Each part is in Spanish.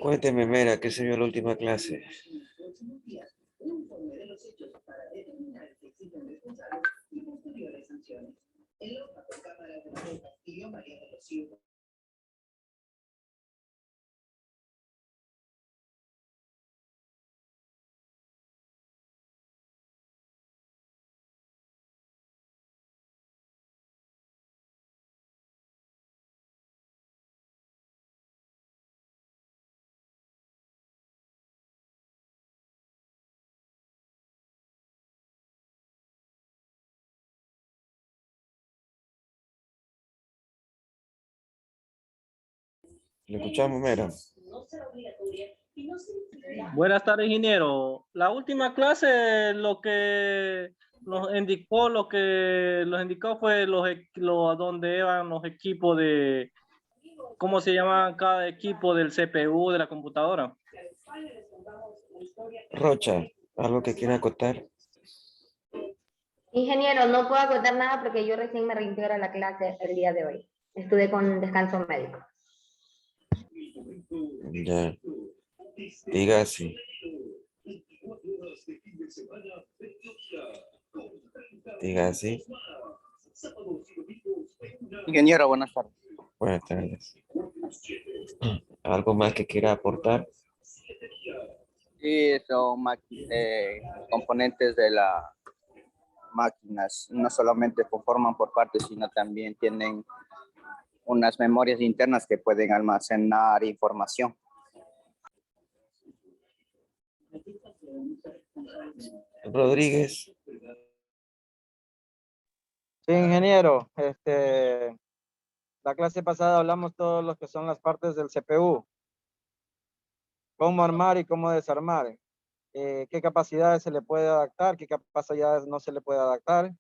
Cuénteme, Mera, ¿qué se vio en la última clase? ¿Le escuchamos, Mera? Buenas tardes, ingeniero. La última clase lo que nos indicó fue donde eran los equipos de, ¿cómo se llama cada equipo del CPU de la computadora? Rocha, ¿algo que quiera acotar? Ingeniero, no puedo acotar nada porque yo recién me reintegro a la clase el día de hoy. Estuve con descanso médico. Ya, diga así. Diga así. Ingeniero, buenas tardes. Buenas tardes. ¿Algo más que quiera aportar? Sí, son componentes de las máquinas. No solamente conforman por partes, sino también tienen unas memorias internas que pueden almacenar información. Rodríguez. Sí, ingeniero, la clase pasada hablamos todos los que son las partes del CPU, cómo armar y cómo desarmar, qué capacidades se le puede adaptar, qué capacidades no se le puede adaptar.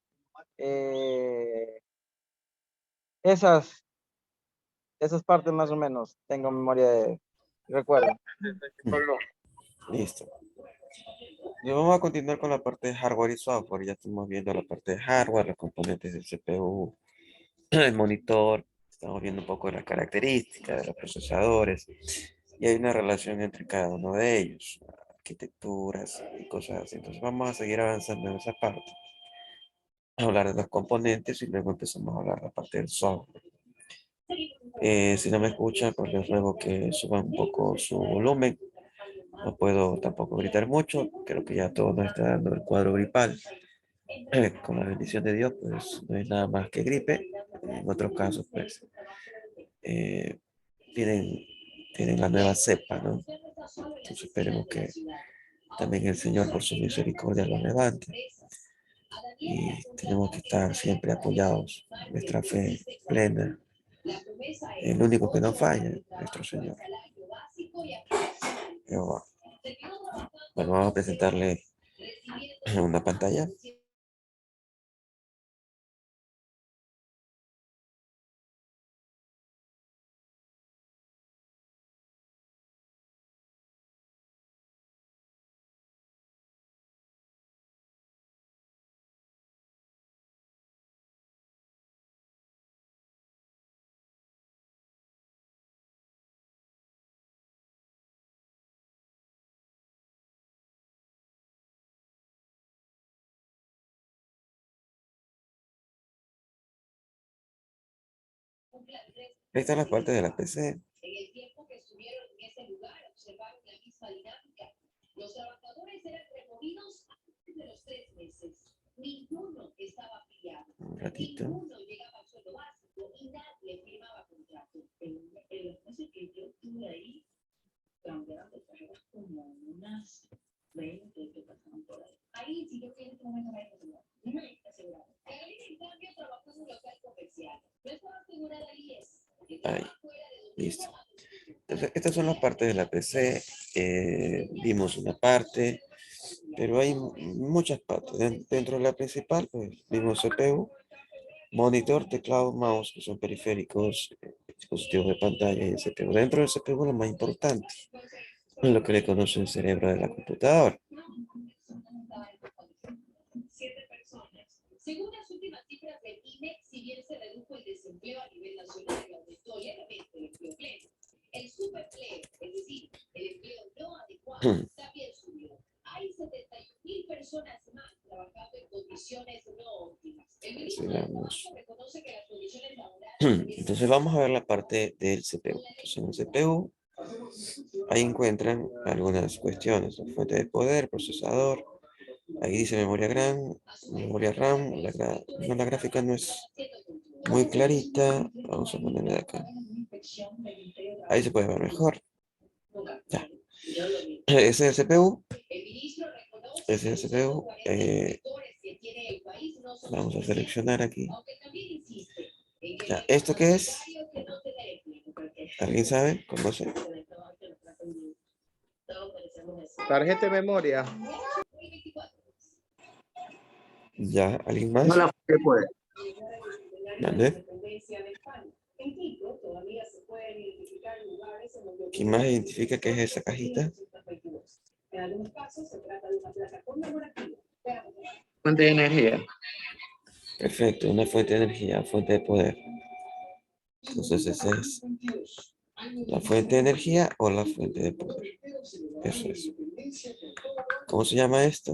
Esas partes más o menos tengo memoria de recuerdo. Listo. Y vamos a continuar con la parte de hardware y software. Ya estamos viendo la parte de hardware, los componentes del CPU, el monitor. Estamos viendo un poco de las características de los procesadores. Y hay una relación entre cada uno de ellos, arquitecturas y cosas así. Entonces vamos a seguir avanzando en esa parte. Hablar de los componentes y luego empezamos a hablar de la parte del software. Si no me escuchan, pues les ruego que suban un poco su volumen. No puedo tampoco gritar mucho. Creo que ya todo nos está dando el cuadro gripal. Con la bendición de Dios, pues no es nada más que gripe. En otros casos, pues eh, tienen, tienen la nueva cepa, ¿no? Entonces esperemos que también el Señor por su misericordia los levante. Y tenemos que estar siempre apoyados, nuestra fe plena. El único que no falla, nuestro Señor. Pero, bueno, vamos a presentarle una pantalla. Esta es la parte de la PC. Un ratito. Ahí, listo. Entonces, estas son las partes de la PC. Vimos una parte, pero hay muchas partes. Dentro de la principal, pues vimos CPU, monitor, teclado, mouse, que son periféricos, dispositivos de pantalla y el CPU. Dentro del CPU, lo más importante es lo que le conoce el cerebro de la computadora. Según las últimas cifras del INE, si bien se redujo el desempleo a nivel nacional y aumentó levemente Entonces vamos a ver la parte del CPU. Entonces en el CPU, ahí encuentran algunas cuestiones. La fuente de poder, procesador. Ahí dice memoria RAM, memoria RAM. La gráfica no es muy clarita. Vamos a ponerle de acá. Ahí se puede ver mejor. Ya. Ese es el CPU. Ese es el CPU. Vamos a seleccionar aquí. Ya. ¿Esto qué es? ¿Alguien sabe? ¿Conoce? Tarjeta de memoria. Ya. ¿Alguien más? No la fue, pues. ¿Vale? ¿Quién más identifica qué es esa cajita? Fuente de energía. Perfecto, una fuente de energía, fuente de poder. Entonces esa es la fuente de energía o la fuente de poder. Eso es. ¿Cómo se llama esto?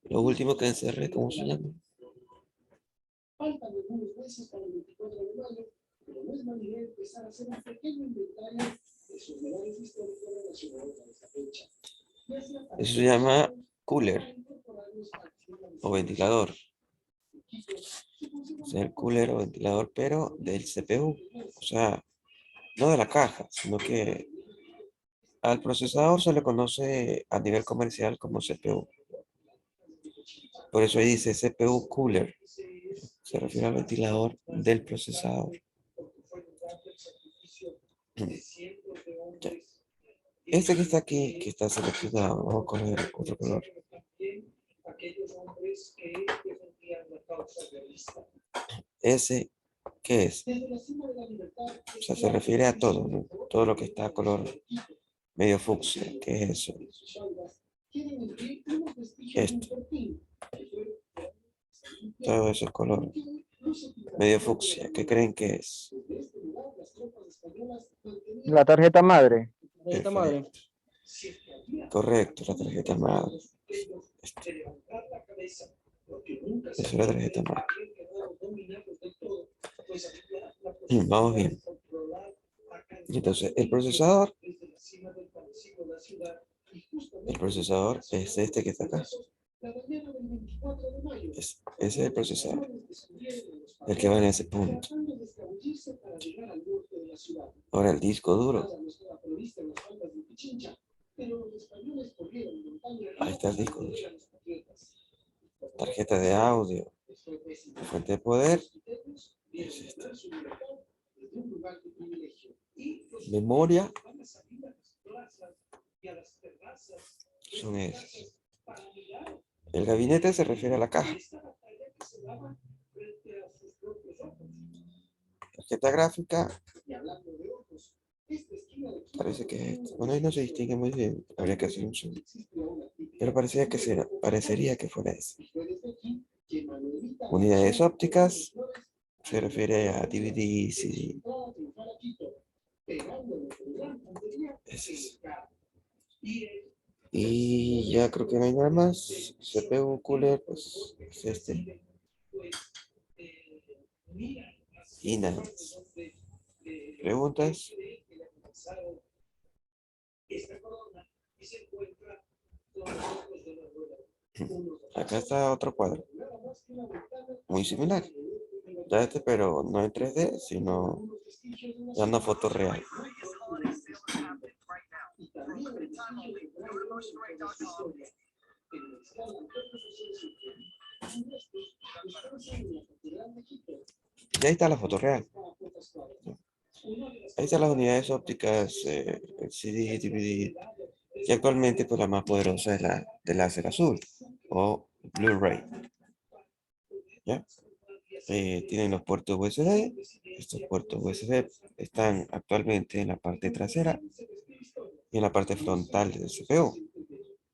Lo último que encerré, ¿cómo se llama? Eso se llama cooler o ventilador. O sea, el cooler o ventilador, pero del CPU. O sea, no de la caja, sino que al procesador se le conoce a nivel comercial como CPU. Por eso ahí dice CPU cooler. Se refiere al ventilador del procesador. Ya. Este que está aquí, que está seleccionado, vamos a coger otro color. Ese, ¿qué es? O sea, se refiere a todo, ¿no? Todo lo que está a color medio fucsia. ¿Qué es eso? Esto. Todo eso es color medio fucsia. ¿Qué creen que es? La tarjeta madre. Tarjeta madre. Correcto, la tarjeta madre. Esa es la tarjeta madre. Vamos bien. Entonces, el procesador es este que está acá. Ese es el procesador. El que va en ese punto. Ahora el disco duro. Ahí está el disco duro. Tarjeta de audio. Fuente de poder. Es esta. Memoria. Son esas. El gabinete se refiere a la caja. Tarjeta gráfica. Parece que es esto. Bueno, ahí no se distingue muy bien. Habría que hacer un zoom. Pero parecería que fuera eso. Unidades ópticas. Se refiere a DVD, CD. Ese es. Y ya creo que no hay nada más. CPU cooler, pues es este. Y nada más. ¿Preguntas? Acá está otro cuadro. Muy similar. Ya este, pero no en 3D, sino ya una foto real. Y ahí está la foto real. Ahí están las unidades ópticas, el CD, DVD. Y actualmente pues la más poderosa es la de láser azul o Blu-ray. ¿Ya? Tienen los puertos USB. Estos puertos USB están actualmente en la parte trasera y en la parte frontal del CPU.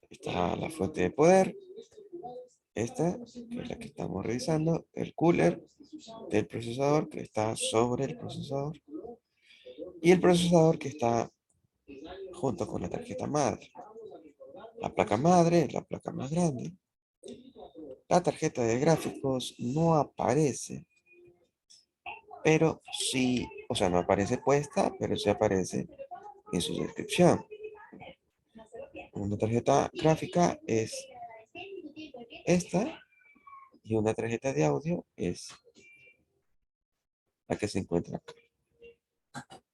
Está la fuente de poder. Esta, que es la que estamos revisando, el cooler del procesador que está sobre el procesador y el procesador que está junto con la tarjeta madre. La placa madre es la placa más grande. La tarjeta de gráficos no aparece, pero sí, o sea, no aparece puesta, pero sí aparece en su descripción. Una tarjeta gráfica es esta y una tarjeta de audio es la que se encuentra acá.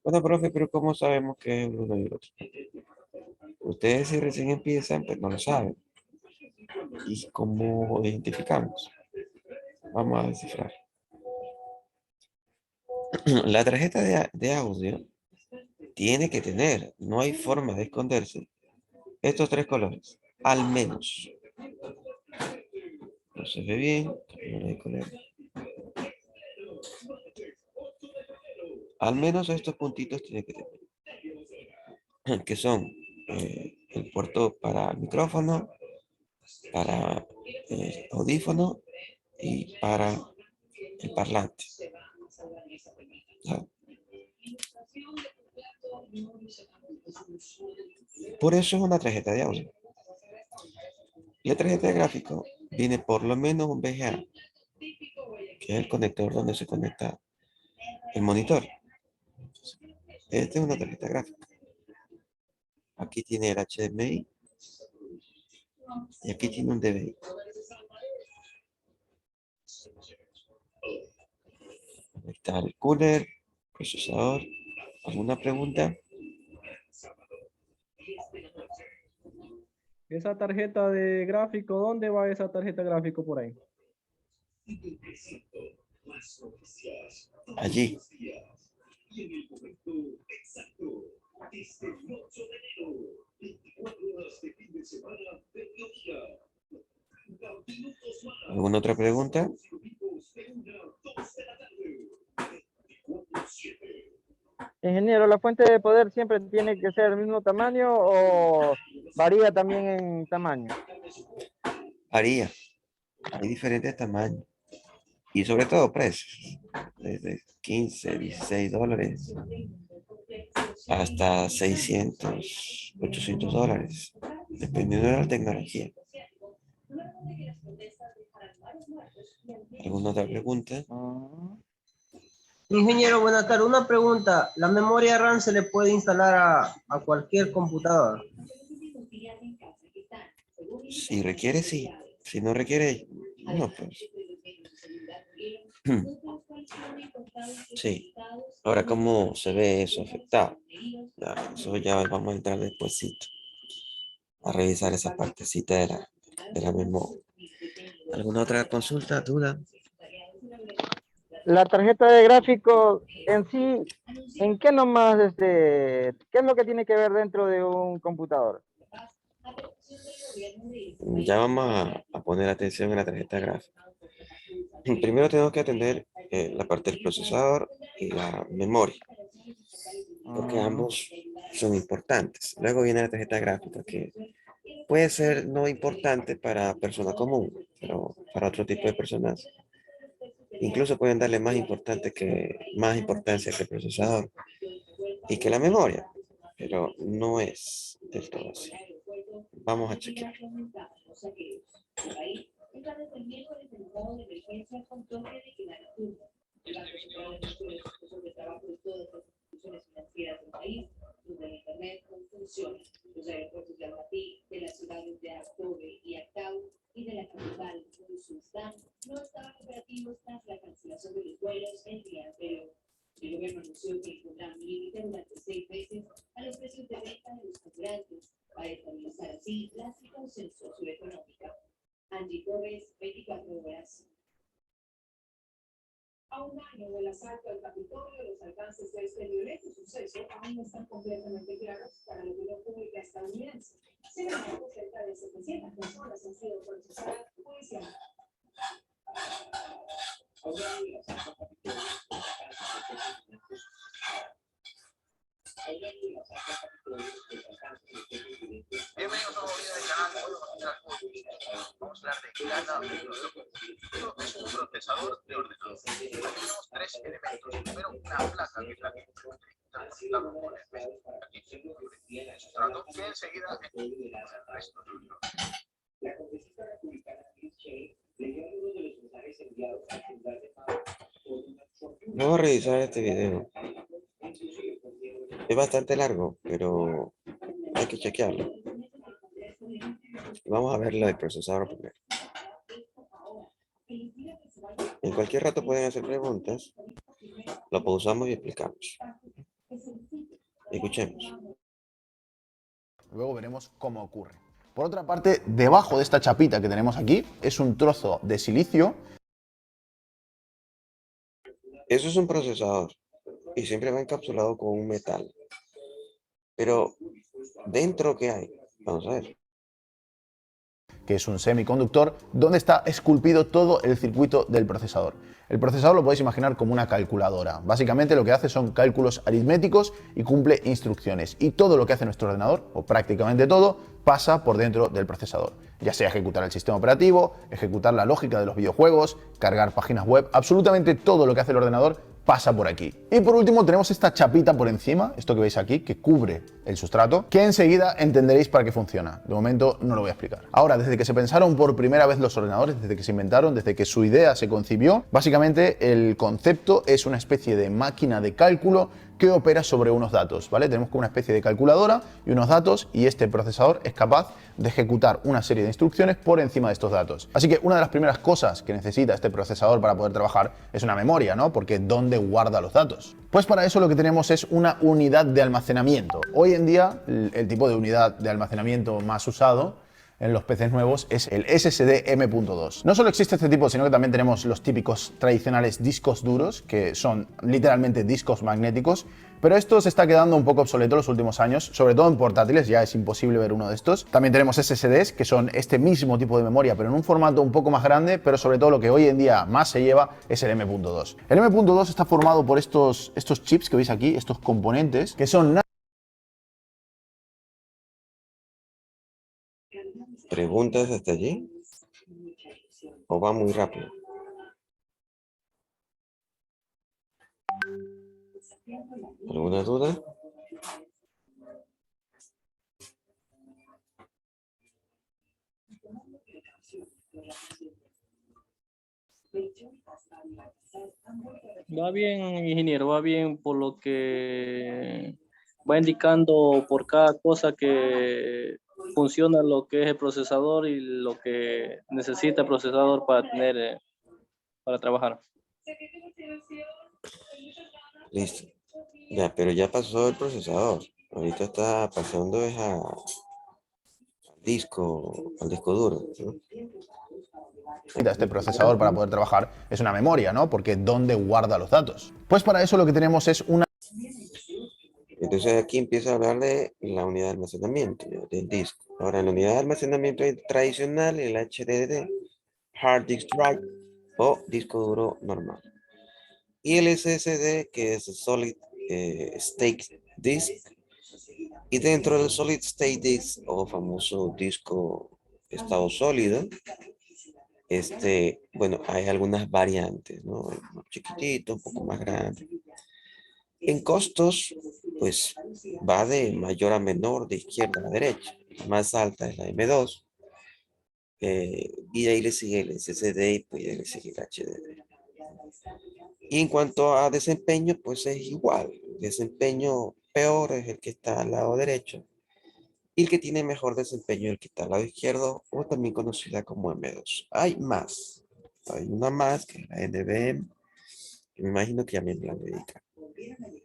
Bueno, profe, pero ¿cómo sabemos que es uno y el otro? Ustedes si recién empiezan, pues no lo saben. ¿Y cómo identificamos? Vamos a descifrar. La tarjeta de audio tiene que tener, no hay forma de esconderse, estos tres colores, al menos. No se ve bien, cambiamos de color. Al menos estos puntitos tiene que tener, que son el puerto para el micrófono, para el audífono y para el parlante. ¿Ya? Por eso es una tarjeta de audio. La tarjeta de gráfico viene por lo menos un VGA, que es el conector donde se conecta el monitor. Esta es una tarjeta gráfica. Aquí tiene el HDMI y aquí tiene un DVI. Ahí está el cooler, procesador. ¿Alguna pregunta? Esa tarjeta de gráfico, ¿dónde va esa tarjeta gráfico por ahí? Allí. ¿Alguna otra pregunta? Ingeniero, ¿la fuente de poder siempre tiene que ser el mismo tamaño o varía también en tamaño? Varía. Hay diferentes tamaños. Y sobre todo precios. Desde 15, 16 dólares hasta 600, 800 dólares. Dependiendo de la tecnología. ¿Alguna otra pregunta? Ingeniero, buenas tardes. Una pregunta. ¿La memoria RAM se le puede instalar a cualquier computadora? Si requiere, sí. Si no requiere, no, pues. Sí. Ahora, ¿cómo se ve eso afectado? Ya, eso ya vamos a entrar despuesito a revisar esa partecita de la memoria. ¿Alguna otra consulta, duda? La tarjeta de gráfico en sí, ¿en qué nomás, qué es lo que tiene que ver dentro de un computador? Ya vamos a poner atención en la tarjeta gráfica. Primero tenemos que atender la parte del procesador y la memoria, porque ambos son importantes. Luego viene la tarjeta gráfica, que puede ser no importante para persona común, pero para otro tipo de personas incluso pueden darle más importancia que el procesador y que la memoria, pero no es del todo así. Vamos a chequear. Y de la capital, Uzbekistán, no estaban operativos tras la cancelación de los vuelos el día anterior. El gobierno anunció que impondrá un límite durante 6 meses a los precios de venta de los carburantes para estabilizar así la situación socioeconómica. Angie Torres, 24 horas. A un año del asalto al Capitolio, los alcances de este violento suceso aún no están completamente claros para la opinión pública estadounidense. Sin embargo, cerca de 700 personas han sido procesadas judicialmente. Bienvenidos a un nuevo video del canal. Hoy vamos a hablar de cada uno de los Esto es un procesador de ordenador. Aquí tenemos 3 elementos. Primero, una placa que es la que la componente. Aquí tiene el sustrato, que enseguida escucharemos el resto del libro. Vamos a revisar este video. Es bastante largo, pero hay que chequearlo. Vamos a ver lo del procesador primero. En cualquier rato pueden hacer preguntas. Lo pausamos y explicamos. Escuchemos. Luego veremos cómo ocurre. Por otra parte, debajo de esta chapita que tenemos aquí es un trozo de silicio. Eso es un procesador y siempre va encapsulado con un metal. Pero dentro, ¿qué hay? Vamos a ver. Que es un semiconductor donde está esculpido todo el circuito del procesador. El procesador lo podéis imaginar como una calculadora. Básicamente lo que hace son cálculos aritméticos y cumple instrucciones. Y todo lo que hace nuestro ordenador, o prácticamente todo, pasa por dentro del procesador. Ya sea ejecutar el sistema operativo, ejecutar la lógica de los videojuegos, cargar páginas web, absolutamente todo lo que hace el ordenador pasa por aquí. Y por último tenemos esta chapita por encima, esto que veis aquí, que cubre el sustrato, que enseguida entenderéis para qué funciona. De momento no lo voy a explicar. Ahora, desde que se pensaron por primera vez los ordenadores, desde que se inventaron, desde que su idea se concibió, básicamente el concepto es una especie de máquina de cálculo que opera sobre unos datos, ¿vale? Tenemos como una especie de calculadora y unos datos, y este procesador es capaz de ejecutar una serie de instrucciones por encima de estos datos. Así que una de las primeras cosas que necesita este procesador para poder trabajar es una memoria, ¿no? Porque ¿dónde guarda los datos? Pues para eso lo que tenemos es una unidad de almacenamiento. Hoy en día el tipo de unidad de almacenamiento más usado en los PCs nuevos es el SSD M.2. No solo existe este tipo, sino que también tenemos los típicos tradicionales discos duros, que son literalmente discos magnéticos, pero esto se está quedando un poco obsoleto en los últimos años, sobre todo en portátiles, ya es imposible ver uno de estos. También tenemos SSDs, que son este mismo tipo de memoria, pero en un formato un poco más grande, pero sobre todo lo que hoy en día más se lleva es el M.2. El M.2 está formado por estos chips que veis aquí, estos componentes, que son ¿Preguntas hasta allí? ¿O va muy rápido? ¿Alguna duda? Va bien, ingeniero, va bien por lo que va indicando por cada cosa que funciona lo que es el procesador y lo que necesita el procesador para tener, para trabajar. Listo. Ya, pero ya pasó el procesador. Ahorita está pasando es al disco duro, ¿no? Este procesador para poder trabajar es una memoria, ¿no? Porque ¿dónde guarda los datos? Pues para eso lo que tenemos es una... Entonces aquí empieza a hablar de la unidad de almacenamiento, ¿no? Del disco. Ahora, en la unidad de almacenamiento tradicional, el HDD, Hard Disk Drive o disco duro normal. Y el SSD, que es el Solid State Disk. Y dentro del Solid State Disk, o famoso disco estado sólido, bueno, hay algunas variantes, ¿no? Más chiquitito, un poco más grande. En costos, pues va de mayor a menor, de izquierda a derecha. La más alta es la M2. Y de ahí le sigue el SSD y pues de ahí le sigue el HDD. Y en cuanto a desempeño, pues es igual. El desempeño peor es el que está al lado derecho. Y el que tiene mejor desempeño es el que está al lado izquierdo, o también conocida como M2. Hay más. Hay una más, que es la NVMe, que me imagino que ya me la dedican.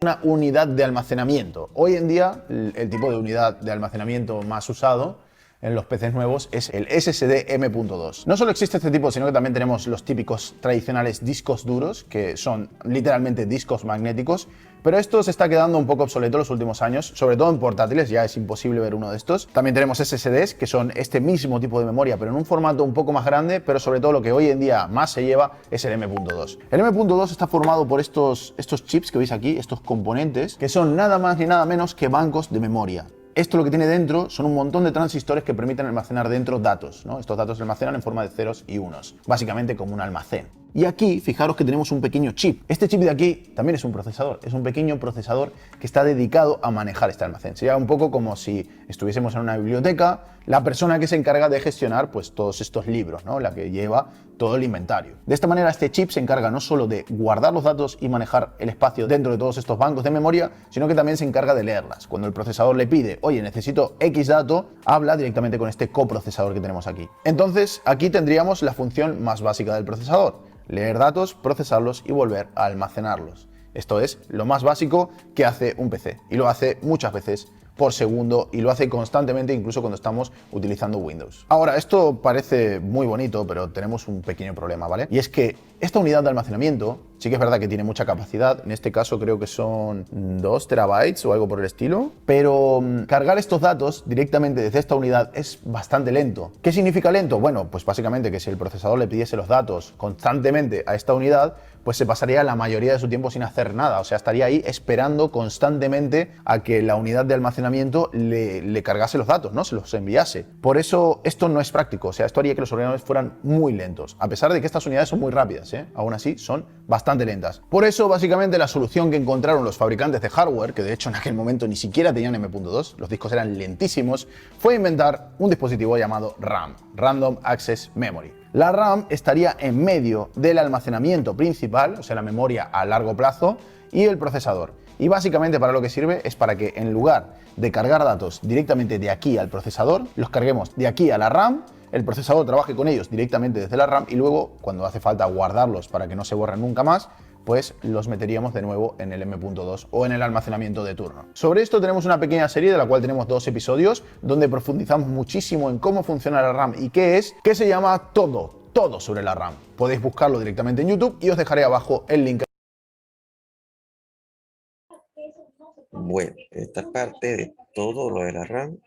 Una unidad de almacenamiento. Hoy en día el tipo de unidad de almacenamiento más usado en los PCs nuevos es el SSD M.2. No solo existe este tipo, sino que también tenemos los típicos tradicionales discos duros, que son literalmente discos magnéticos, pero esto se está quedando un poco obsoleto en los últimos años, sobre todo en portátiles, ya es imposible ver uno de estos. También tenemos SSDs, que son este mismo tipo de memoria, pero en un formato un poco más grande, pero sobre todo lo que hoy en día más se lleva es el M.2. El M.2 está formado por estos chips que veis aquí, estos componentes, que son nada más ni nada menos que bancos de memoria. Esto lo que tiene dentro son un montón de transistores que permiten almacenar dentro datos, ¿no? Estos datos se almacenan en forma de ceros y unos, básicamente como un almacén. Y aquí, fijaros que tenemos un pequeño chip. Este chip de aquí también es un procesador. Es un pequeño procesador que está dedicado a manejar este almacén. Sería un poco como si estuviésemos en una biblioteca, la persona que se encarga de gestionar pues todos estos libros, ¿no? La que lleva todo el inventario. De esta manera, este chip se encarga no solo de guardar los datos y manejar el espacio dentro de todos estos bancos de memoria, sino que también se encarga de leerlas. Cuando el procesador le pide, oye, necesito X dato, habla directamente con este coprocesador que tenemos aquí. Entonces, aquí tendríamos la función más básica del procesador: leer datos, procesarlos y volver a almacenarlos. Esto es lo más básico que hace un PC, y lo hace muchas veces por segundo, y lo hace constantemente, incluso cuando estamos utilizando Windows. Ahora, esto parece muy bonito, pero tenemos un pequeño problema, ¿vale? Y es que esta unidad de almacenamiento sí que es verdad que tiene mucha capacidad. En este caso creo que son 2 terabytes o algo por el estilo, pero cargar estos datos directamente desde esta unidad es bastante lento. ¿Qué significa lento? Bueno, pues básicamente que si el procesador le pidiese los datos constantemente a esta unidad, pues se pasaría la mayoría de su tiempo sin hacer nada. O sea, estaría ahí esperando constantemente a que la unidad de almacenamiento le cargase los datos, ¿no? Se los enviase. Por eso esto no es práctico. O sea, esto haría que los ordenadores fueran muy lentos, a pesar de que estas unidades son muy rápidas, ¿eh? Aún así son bastante lentas. Por eso, básicamente, la solución que encontraron los fabricantes de hardware, que de hecho en aquel momento ni siquiera tenían M.2, los discos eran lentísimos, fue inventar un dispositivo llamado RAM, Random Access Memory. La RAM estaría en medio del almacenamiento principal, o sea, la memoria a largo plazo, y el procesador. Y básicamente para lo que sirve es para que en lugar de cargar datos directamente de aquí al procesador, los carguemos de aquí a la RAM, el procesador trabaje con ellos directamente desde la RAM y luego, cuando hace falta guardarlos para que no se borren nunca más, pues los meteríamos de nuevo en el M.2 o en el almacenamiento de turno. Sobre esto tenemos una pequeña serie de la cual tenemos 2 episodios donde profundizamos muchísimo en cómo funciona la RAM y qué es, que se llama Todo sobre la RAM. Podéis buscarlo directamente en YouTube y os dejaré abajo el link. Bueno, esta parte de todo lo de la RAM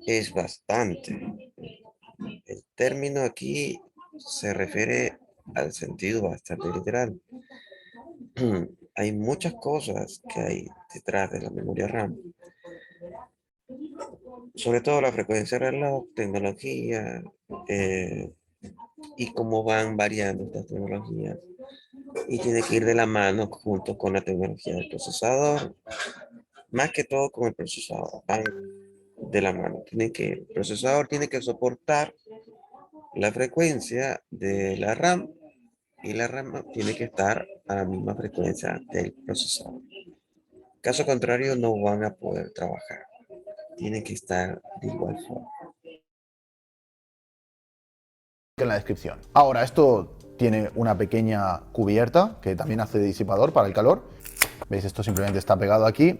es bastante. El término aquí se refiere al sentido bastante literal. Hay muchas cosas que hay detrás de la memoria RAM. Sobre todo la frecuencia de reloj, tecnología, y cómo van variando estas tecnologías. Y tiene que ir de la mano junto con la tecnología del procesador. Más que todo con el procesador. Van de la mano. El procesador tiene que soportar la frecuencia de la RAM y la RAM tiene que estar a la misma frecuencia del procesador. Caso contrario, no van a poder trabajar. Tienen que estar de igual forma. En la descripción. Ahora, esto tiene una pequeña cubierta que también hace de disipador para el calor. ¿Veis? Esto simplemente está pegado aquí.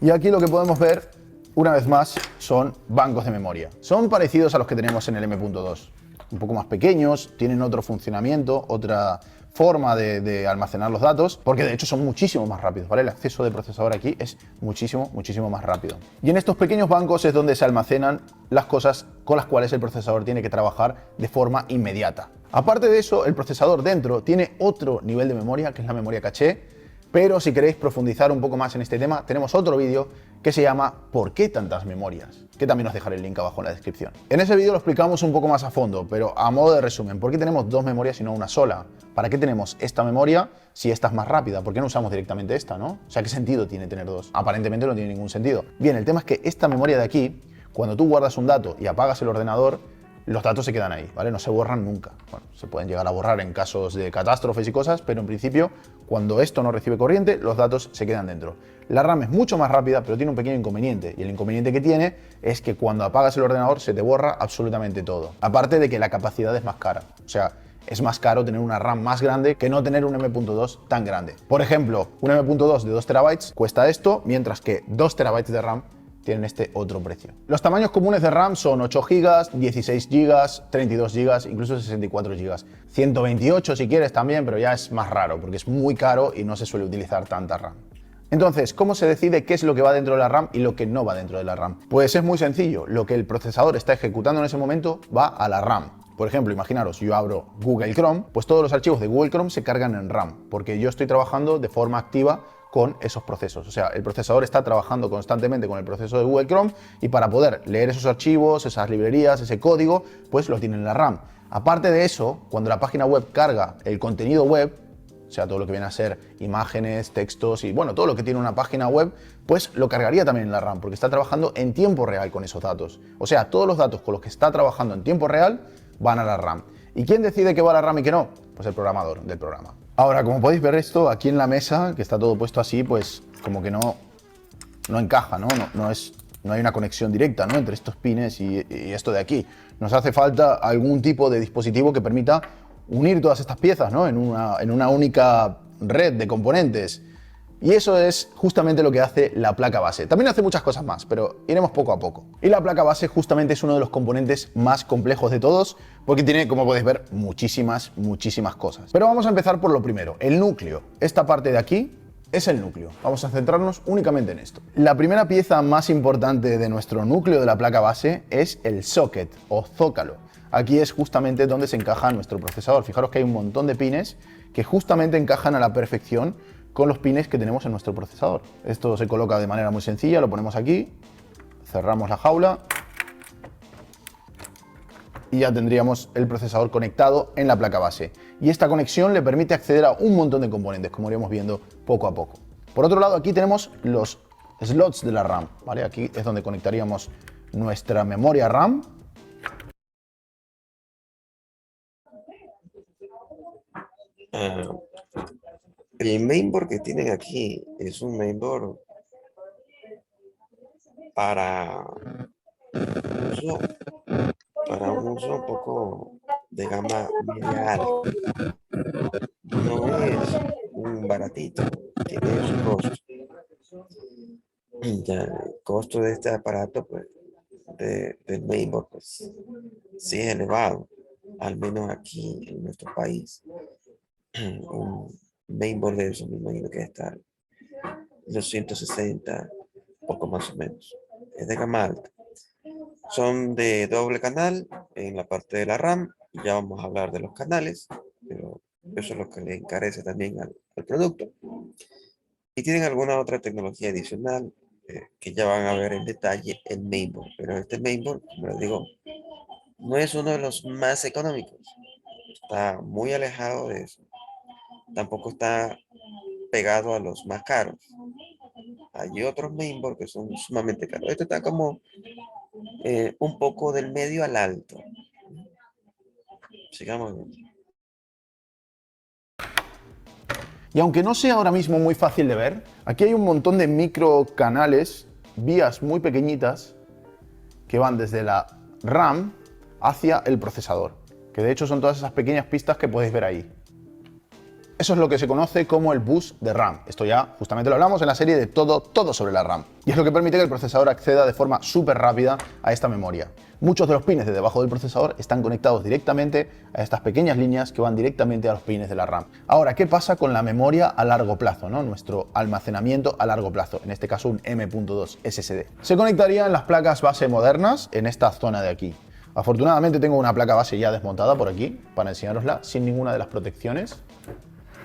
Y aquí lo que podemos ver, una vez más, son bancos de memoria. Son parecidos a los que tenemos en el M.2. Un poco más pequeños, tienen otro funcionamiento, otra forma de almacenar los datos, porque de hecho son muchísimo más rápidos, ¿vale? El acceso de procesador aquí es muchísimo más rápido. Y en estos pequeños bancos es donde se almacenan las cosas con las cuales el procesador tiene que trabajar de forma inmediata. Aparte de eso, el procesador dentro tiene otro nivel de memoria, que es la memoria caché, pero si queréis profundizar un poco más en este tema, tenemos otro vídeo que se llama ¿Por qué tantas memorias?, que también os dejaré el link abajo en la descripción. En ese vídeo lo explicamos un poco más a fondo, pero a modo de resumen, ¿por qué tenemos 2 memorias y no una sola? ¿Para qué tenemos esta memoria si esta es más rápida? ¿Por qué no usamos directamente esta, no? O sea, ¿qué sentido tiene tener 2? Aparentemente no tiene ningún sentido. Bien, el tema es que esta memoria de aquí, cuando tú guardas un dato y apagas el ordenador, los datos se quedan ahí, ¿vale? No se borran nunca. Bueno, se pueden llegar a borrar en casos de catástrofes y cosas, pero en principio, cuando esto no recibe corriente, los datos se quedan dentro. La RAM es mucho más rápida, pero tiene un pequeño inconveniente, y el inconveniente que tiene es que cuando apagas el ordenador se te borra absolutamente todo. Aparte de que la capacidad es más cara. O sea, es más caro tener una RAM más grande que no tener un M.2 tan grande. Por ejemplo, un M.2 de 2 terabytes cuesta esto, mientras que 2 terabytes de RAM tienen este otro precio. Los tamaños comunes de RAM son 8 GB, 16 GB, 32 GB, incluso 64 GB. 128 si quieres también, pero ya es más raro porque es muy caro y no se suele utilizar tanta RAM. Entonces, ¿cómo se decide qué es lo que va dentro de la RAM y lo que no va dentro de la RAM? Pues es muy sencillo. Lo que el procesador está ejecutando en ese momento va a la RAM. Por ejemplo, imaginaros, yo abro Google Chrome, pues todos los archivos de Google Chrome se cargan en RAM, porque yo estoy trabajando de forma activa con esos procesos. O sea, el procesador está trabajando constantemente con el proceso de Google Chrome y para poder leer esos archivos, esas librerías, ese código, pues lo tiene en la RAM. Aparte de eso, cuando la página web carga el contenido web, o sea, todo lo que viene a ser imágenes, textos y bueno, todo lo que tiene una página web, pues lo cargaría también en la RAM, porque está trabajando en tiempo real con esos datos. O sea, todos los datos con los que está trabajando en tiempo real van a la RAM. ¿Y quién decide qué va a la RAM y qué no? Pues el programador del programa. Ahora, como podéis ver esto, aquí en la mesa, que está todo puesto así, pues como que no encaja, ¿no? No hay una conexión directa, ¿no?, entre estos pines y esto de aquí. Nos hace falta algún tipo de dispositivo que permita unir todas estas piezas, ¿no?, en una única red de componentes. Y eso es justamente lo que hace la placa base. También hace muchas cosas más, pero iremos poco a poco. Y la placa base justamente es uno de los componentes más complejos de todos, porque tiene, como podéis ver, muchísimas cosas. Pero vamos a empezar por lo primero, el núcleo. Esta parte de aquí es el núcleo. Vamos a centrarnos únicamente en esto. La primera pieza más importante de nuestro núcleo de la placa base es el socket o zócalo. Aquí es justamente donde se encaja nuestro procesador. Fijaros que hay un montón de pines que justamente encajan a la perfección con los pines que tenemos en nuestro procesador. Esto se coloca de manera muy sencilla, lo ponemos aquí, cerramos la jaula y ya tendríamos el procesador conectado en la placa base. Y esta conexión le permite acceder a un montón de componentes, como iremos viendo poco a poco. Por otro lado, aquí tenemos los slots de la RAM, ¿vale? Aquí es donde conectaríamos nuestra memoria RAM. El mainboard que tienen aquí es un mainboard para un uso un poco de gama media alta. No es un baratito, tiene su costo. Ya, el costo de este aparato, pues, del mainboard, pues, sí es elevado, al menos aquí en nuestro país. Un mainboard de eso me imagino que está 260, poco más o menos. Es de gama alta. Son de doble canal en la parte de la RAM. Ya vamos a hablar de los canales, pero eso es lo que le encarece también al producto. Y tienen alguna otra tecnología adicional que ya van a ver en detalle el mainboard. Pero este mainboard, como les digo, no es uno de los más económicos. Está muy alejado de eso. Tampoco está pegado a los más caros. Hay otros mainboard que son sumamente caros. Este está como un poco del medio al alto. Sigamos. Y aunque no sea ahora mismo muy fácil de ver, aquí hay un montón de microcanales, vías muy pequeñitas, que van desde la RAM hacia el procesador, que de hecho son todas esas pequeñas pistas que podéis ver ahí. Eso es lo que se conoce como el bus de RAM. Esto ya justamente lo hablamos en la serie de todo sobre la RAM. Y es lo que permite que el procesador acceda de forma súper rápida a esta memoria. Muchos de los pines de debajo del procesador están conectados directamente a estas pequeñas líneas que van directamente a los pines de la RAM. Ahora, ¿qué pasa con la memoria a largo plazo, ¿no? Nuestro almacenamiento a largo plazo, en este caso un M.2 SSD. Se conectaría en las placas base modernas en esta zona de aquí. Afortunadamente tengo una placa base ya desmontada por aquí para enseñarosla sin ninguna de las protecciones.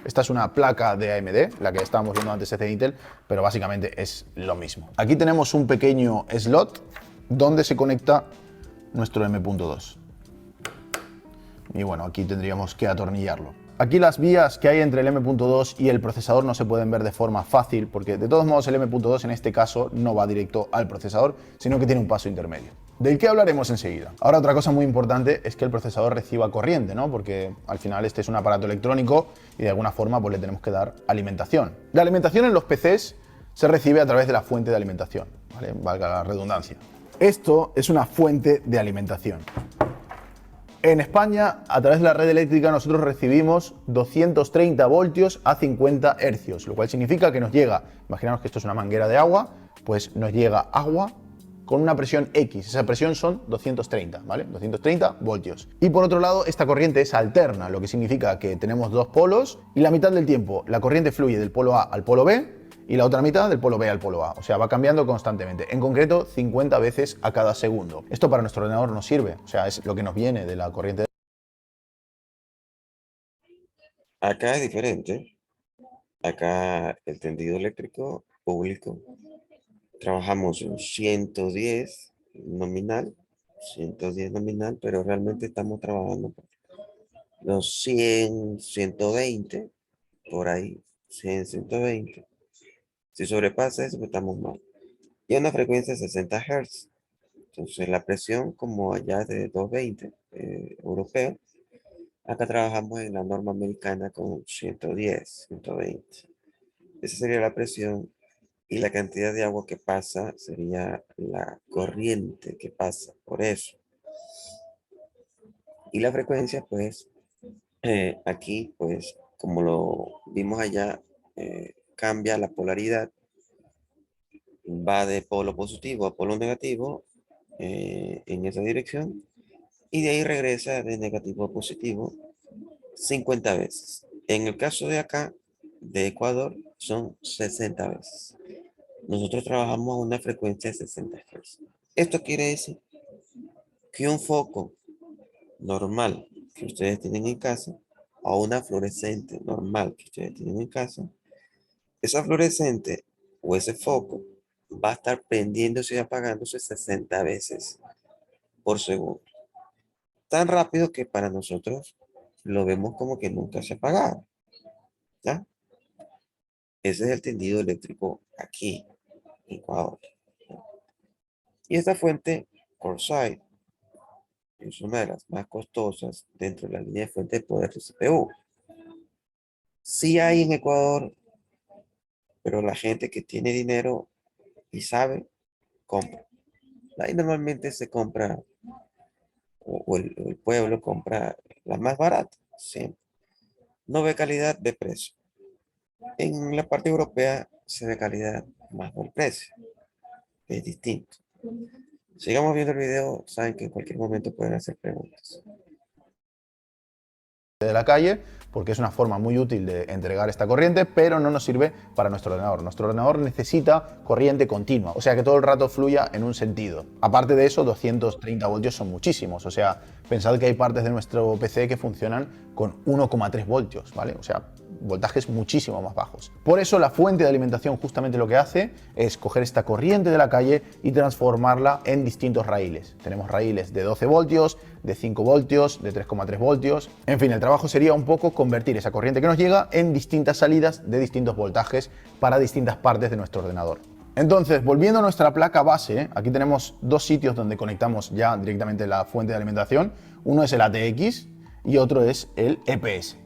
Esta es una placa de AMD, la que estábamos viendo antes es de Intel, pero básicamente es lo mismo. Aquí tenemos un pequeño slot donde se conecta nuestro M.2. Y bueno, aquí tendríamos que atornillarlo. Aquí las vías que hay entre el M.2 y el procesador no se pueden ver de forma fácil, porque de todos modos el M.2 en este caso no va directo al procesador, sino que tiene un paso intermedio. ¿Del que hablaremos enseguida? Ahora, otra cosa muy importante es que el procesador reciba corriente, ¿no? Porque al final este es un aparato electrónico y de alguna forma pues le tenemos que dar alimentación. La alimentación en los PCs se recibe a través de la fuente de alimentación, ¿vale? Valga la redundancia. Esto es una fuente de alimentación. En España, a través de la red eléctrica, nosotros recibimos 230 voltios a 50 hercios, lo cual significa que nos llega, imaginaos que esto es una manguera de agua, pues nos llega agua con una presión X. Esa presión son 230, ¿vale? 230 voltios. Y por otro lado, esta corriente es alterna, lo que significa que tenemos dos polos y la mitad del tiempo la corriente fluye del polo A al polo B y la otra mitad del polo B al polo A. O sea, va cambiando constantemente. En concreto, 50 veces a cada segundo. Esto para nuestro ordenador nos sirve. O sea, es lo que nos viene de la corriente. Acá es diferente. acá el tendido eléctrico público. Trabajamos en 110 nominal, 110 nominal, pero realmente estamos trabajando por los 100, 120, por ahí, 100, 120. Si sobrepasa eso, pues estamos mal. Y a una frecuencia de 60 Hz. Entonces la presión, como allá es de 220 europeo, acá trabajamos en la norma americana con 110, 120. Esa sería la presión y la cantidad de agua que pasa sería la corriente que pasa por eso. Y la frecuencia, pues, aquí, pues, como lo vimos allá, cambia la polaridad, va de polo positivo a polo negativo en esa dirección y de ahí regresa de negativo a positivo 50 veces. En el caso de acá, de Ecuador, son 60 veces. Nosotros trabajamos a una frecuencia de 60 Hz. Esto quiere decir que un foco normal que ustedes tienen en casa o una fluorescente normal que ustedes tienen en casa, esa fluorescente o ese foco va a estar prendiéndose y apagándose 60 veces por segundo. Tan rápido que para nosotros lo vemos como que nunca se apagaba. ¿Ya? Ese es el tendido eléctrico aquí, en Ecuador. Y esta fuente, Corsair, es una de las más costosas dentro de la línea de fuente de poder de CPU. Sí hay en Ecuador, pero la gente que tiene dinero y sabe, compra. Ahí normalmente se compra, o el pueblo compra la más barata, siempre. No ve calidad, ve precio. En la parte europea se ve calidad más por precio. Es distinto. Sigamos viendo el video, saben que en cualquier momento pueden hacer preguntas. De la calle, porque es una forma muy útil de entregar esta corriente, pero no nos sirve para nuestro ordenador. Nuestro ordenador necesita corriente continua, o sea que todo el rato fluya en un sentido. Aparte de eso, 230 voltios son muchísimos, o sea, pensad que hay partes de nuestro PC que funcionan con 1,3 voltios, ¿vale? O sea, voltajes muchísimo más bajos. Por eso la fuente de alimentación justamente lo que hace es coger esta corriente de la calle y transformarla en distintos raíles. Tenemos raíles de 12 voltios, de 5 voltios, de 3,3 voltios. En fin, el trabajo sería un poco convertir esa corriente que nos llega en distintas salidas de distintos voltajes para distintas partes de nuestro ordenador. Entonces, volviendo a nuestra placa base, aquí tenemos dos sitios donde conectamos ya directamente la fuente de alimentación. Uno es el ATX y otro es el EPS.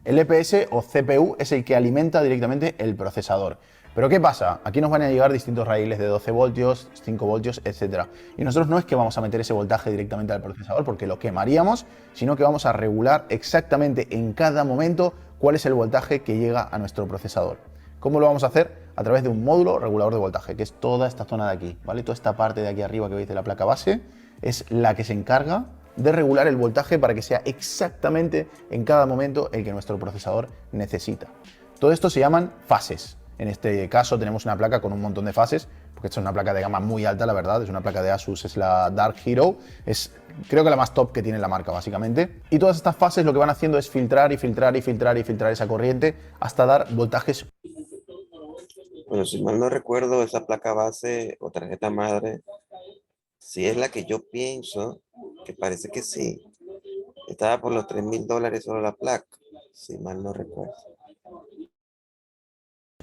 El EPS o CPU es el que alimenta directamente el procesador. Pero ¿qué pasa? Aquí nos van a llegar distintos raíles de 12 voltios, 5 voltios, etc. Y nosotros no es que vamos a meter ese voltaje directamente al procesador porque lo quemaríamos, sino que vamos a regular exactamente en cada momento cuál es el voltaje que llega a nuestro procesador. ¿Cómo lo vamos a hacer? A través de un módulo regulador de voltaje, que es toda esta zona de aquí, ¿vale? Toda esta parte de aquí arriba que veis de la placa base es la que se encarga de regular el voltaje para que sea exactamente en cada momento el que nuestro procesador necesita. Todo esto se llaman fases. En este caso tenemos una placa con un montón de fases, porque esta es una placa de gama muy alta, la verdad, es una placa de Asus, es la Dark Hero, es creo que la más top que tiene la marca básicamente. Y todas estas fases lo que van haciendo es filtrar y filtrar y filtrar y filtrar esa corriente hasta dar voltajes. Bueno, si mal no recuerdo, esa placa base o tarjeta madre, si es la que yo pienso, que parece que sí, estaba por los $3.000 solo la placa, si mal no recuerdo.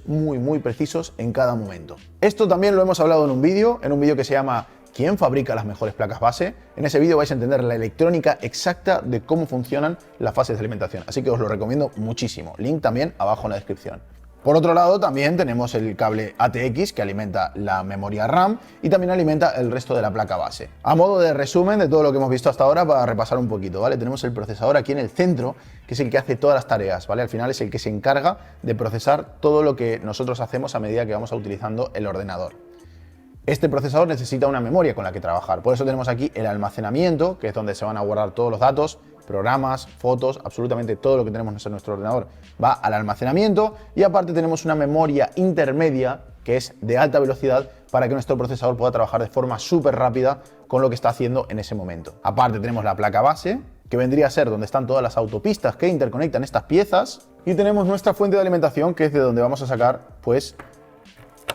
Muy precisos en cada momento. Esto también lo hemos hablado en un vídeo que se llama ¿Quién fabrica las mejores placas base? En ese vídeo vais a entender la electrónica exacta de cómo funcionan las fases de alimentación, así que os lo recomiendo muchísimo. Link también abajo en la descripción. Por otro lado, también tenemos el cable ATX que alimenta la memoria RAM y también alimenta el resto de la placa base. A modo de resumen de todo lo que hemos visto hasta ahora, para repasar un poquito, ¿vale? Tenemos el procesador aquí en el centro, que es el que hace todas las tareas, ¿vale? Al final es el que se encarga de procesar todo lo que nosotros hacemos a medida que vamos utilizando el ordenador. Este procesador necesita una memoria con la que trabajar, por eso tenemos aquí el almacenamiento, que es donde se van a guardar todos los datos, programas, fotos, absolutamente todo lo que tenemos en nuestro ordenador va al almacenamiento, y aparte tenemos una memoria intermedia que es de alta velocidad para que nuestro procesador pueda trabajar de forma súper rápida con lo que está haciendo en ese momento. Aparte tenemos la placa base, que vendría a ser donde están todas las autopistas que interconectan estas piezas. Y tenemos nuestra fuente de alimentación, que es de donde vamos a sacar, pues,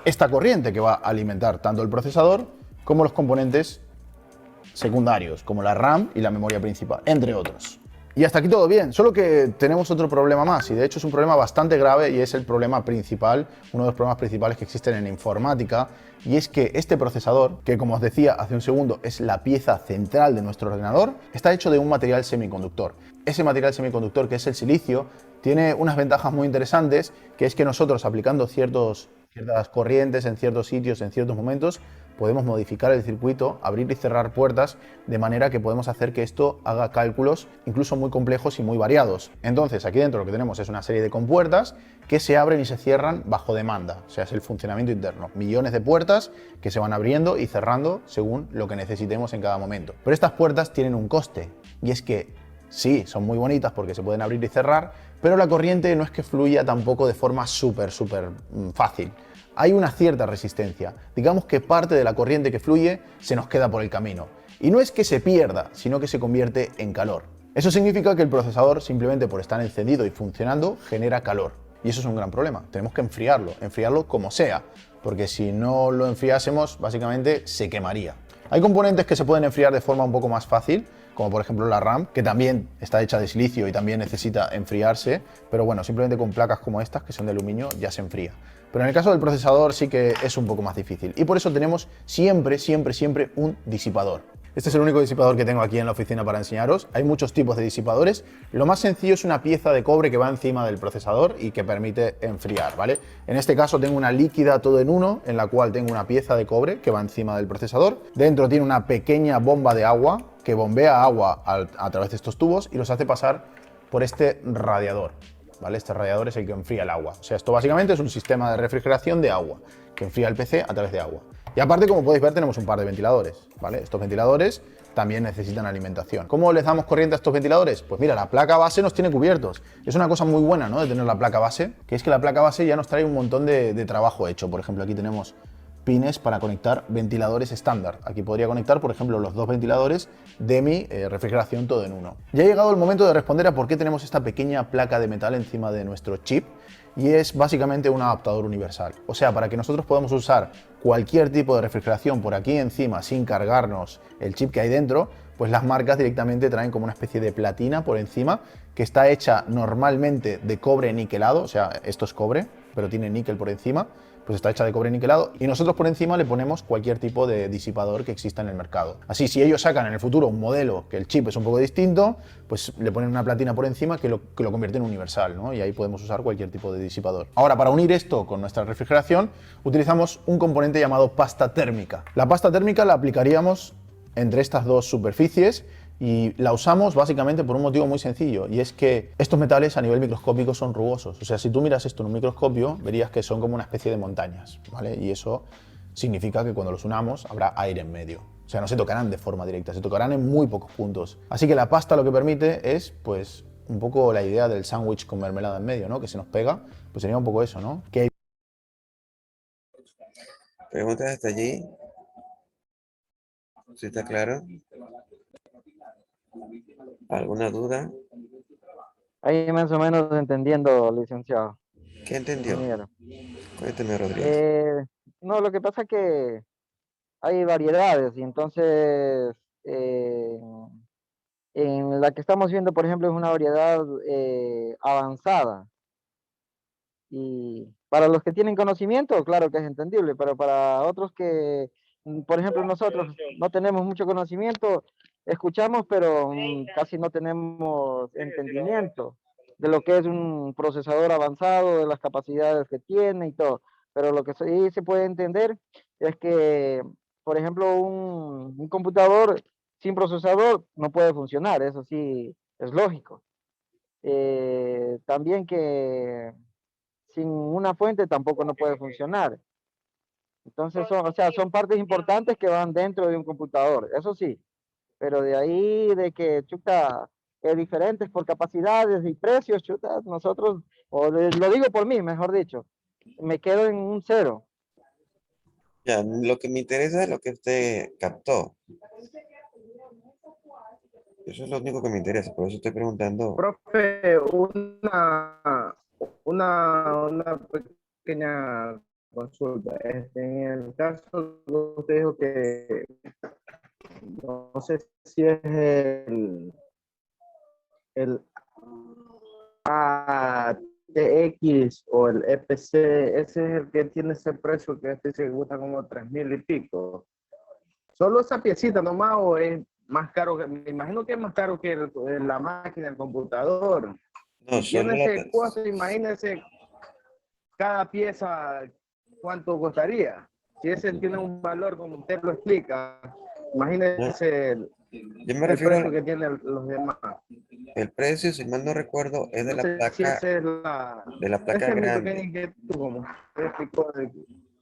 esta corriente que va a alimentar tanto el procesador como los componentes secundarios, como la RAM y la memoria principal, entre otros. Y hasta aquí todo bien, solo que tenemos otro problema más, y de hecho es un problema bastante grave, y es el problema principal, uno de los problemas principales que existen en informática, y es que este procesador, que como os decía hace un segundo es la pieza central de nuestro ordenador, está hecho de un material semiconductor. Ese material semiconductor, que es el silicio, tiene unas ventajas muy interesantes, que es que nosotros, aplicando ciertas corrientes en ciertos sitios, en ciertos momentos, podemos modificar el circuito, abrir y cerrar puertas, de manera que podemos hacer que esto haga cálculos incluso muy complejos y muy variados. Entonces, aquí dentro lo que tenemos es una serie de compuertas que se abren y se cierran bajo demanda, o sea, es el funcionamiento interno. Millones de puertas que se van abriendo y cerrando según lo que necesitemos en cada momento. Pero estas puertas tienen un coste, y es que sí, son muy bonitas porque se pueden abrir y cerrar, pero la corriente no es que fluya tampoco de forma súper fácil. Hay una cierta resistencia. Digamos que parte de la corriente que fluye se nos queda por el camino. Y no es que se pierda, sino que se convierte en calor. Eso significa que el procesador, simplemente por estar encendido y funcionando, genera calor. Y eso es un gran problema. Tenemos que enfriarlo como sea, porque si no lo enfriásemos, básicamente se quemaría. Hay componentes que se pueden enfriar de forma un poco más fácil, como por ejemplo la RAM, que también está hecha de silicio y también necesita enfriarse, pero bueno, simplemente con placas como estas, que son de aluminio, ya se enfría. Pero en el caso del procesador sí que es un poco más difícil, y por eso tenemos siempre un disipador. Este es el único disipador que tengo aquí en la oficina para enseñaros. Hay muchos tipos de disipadores. Lo más sencillo es una pieza de cobre que va encima del procesador y que permite enfriar, ¿vale? En este caso tengo una líquida todo en uno, en la cual tengo una pieza de cobre que va encima del procesador. Dentro tiene una pequeña bomba de agua que bombea agua a través de estos tubos y los hace pasar por este radiador, ¿vale? Este radiador es el que enfría el agua. O sea, esto básicamente es un sistema de refrigeración de agua que enfría el PC a través de agua. Y aparte, como podéis ver, tenemos un par de ventiladores, ¿vale? Estos ventiladores también necesitan alimentación. ¿Cómo les damos corriente a estos ventiladores? Pues mira, la placa base nos tiene cubiertos. Es una cosa muy buena, ¿no?, de tener la placa base, que es que la placa base ya nos trae un montón de trabajo hecho. Por ejemplo, aquí tenemos pines para conectar ventiladores estándar. Aquí podría conectar, por ejemplo, los dos ventiladores de mi refrigeración todo en uno. Ya ha llegado el momento de responder a por qué tenemos esta pequeña placa de metal encima de nuestro chip, y es básicamente un adaptador universal. O sea, para que nosotros podamos usar cualquier tipo de refrigeración por aquí encima sin cargarnos el chip que hay dentro, pues las marcas directamente traen como una especie de platina por encima, que está hecha normalmente de cobre niquelado. O sea, esto es cobre, pero tiene níquel por encima, pues está hecha de cobre niquelado, y nosotros por encima le ponemos cualquier tipo de disipador que exista en el mercado. Así, si ellos sacan en el futuro un modelo que el chip es un poco distinto, pues le ponen una platina por encima que lo convierte en universal, ¿no? Y ahí podemos usar cualquier tipo de disipador. Ahora, para unir esto con nuestra refrigeración, utilizamos un componente llamado pasta térmica. La pasta térmica la aplicaríamos entre estas dos superficies, y la usamos básicamente por un motivo muy sencillo, y es que estos metales a nivel microscópico son rugosos. O sea, si tú miras esto en un microscopio, verías que son como una especie de montañas, ¿vale? Y eso significa que cuando los unamos habrá aire en medio. O sea, no se tocarán de forma directa, se tocarán en muy pocos puntos. Así que la pasta lo que permite es, pues, un poco la idea del sándwich con mermelada en medio, ¿no? Que se nos pega, pues sería un poco eso, ¿no? Que hay... Preguntas hasta allí. ¿Sí está claro? ¿Alguna duda? Ahí más o menos entendiendo, licenciado. ¿Qué entendió? Ingeniero. Cuénteme, Rodríguez. No, lo que pasa es que hay variedades, y entonces en la que estamos viendo, por ejemplo, es una variedad avanzada. Y para los que tienen conocimiento, claro que es entendible, pero para otros que, por ejemplo, nosotros no tenemos mucho conocimiento, escuchamos, pero casi no tenemos entendimiento de lo que es un procesador avanzado, de las capacidades que tiene y todo. Pero lo que sí se puede entender es que, por ejemplo, un computador sin procesador no puede funcionar, eso sí es lógico. También que sin una fuente tampoco no puede funcionar. Entonces son partes importantes que van dentro de un computador, eso sí, pero de ahí de que, chuta, diferentes por capacidades y precios, chuta, nosotros, lo digo por mí, mejor dicho, me quedo en un cero. Ya, lo que me interesa es lo que usted captó. Eso es lo único que me interesa, por eso estoy preguntando. Profe, una pequeña consulta. En el caso, usted dijo que no sé si es el ATX o el EPC, ese es el que tiene ese precio que este se gusta como 3,000 y pico. ¿Solo esa piecita nomás o es más caro? Me imagino que es más caro que la máquina, el computador. No, Si tiene solo la... ese costo, imagínese cada pieza cuánto costaría. Si ese tiene un valor como usted lo explica, imagínese Yo me el refiero precio que tienen los demás. el precio, si mal no recuerdo, es de No la sé si placa, esa es placa esa es mi grande. pequeña inquietud, como usted explicó.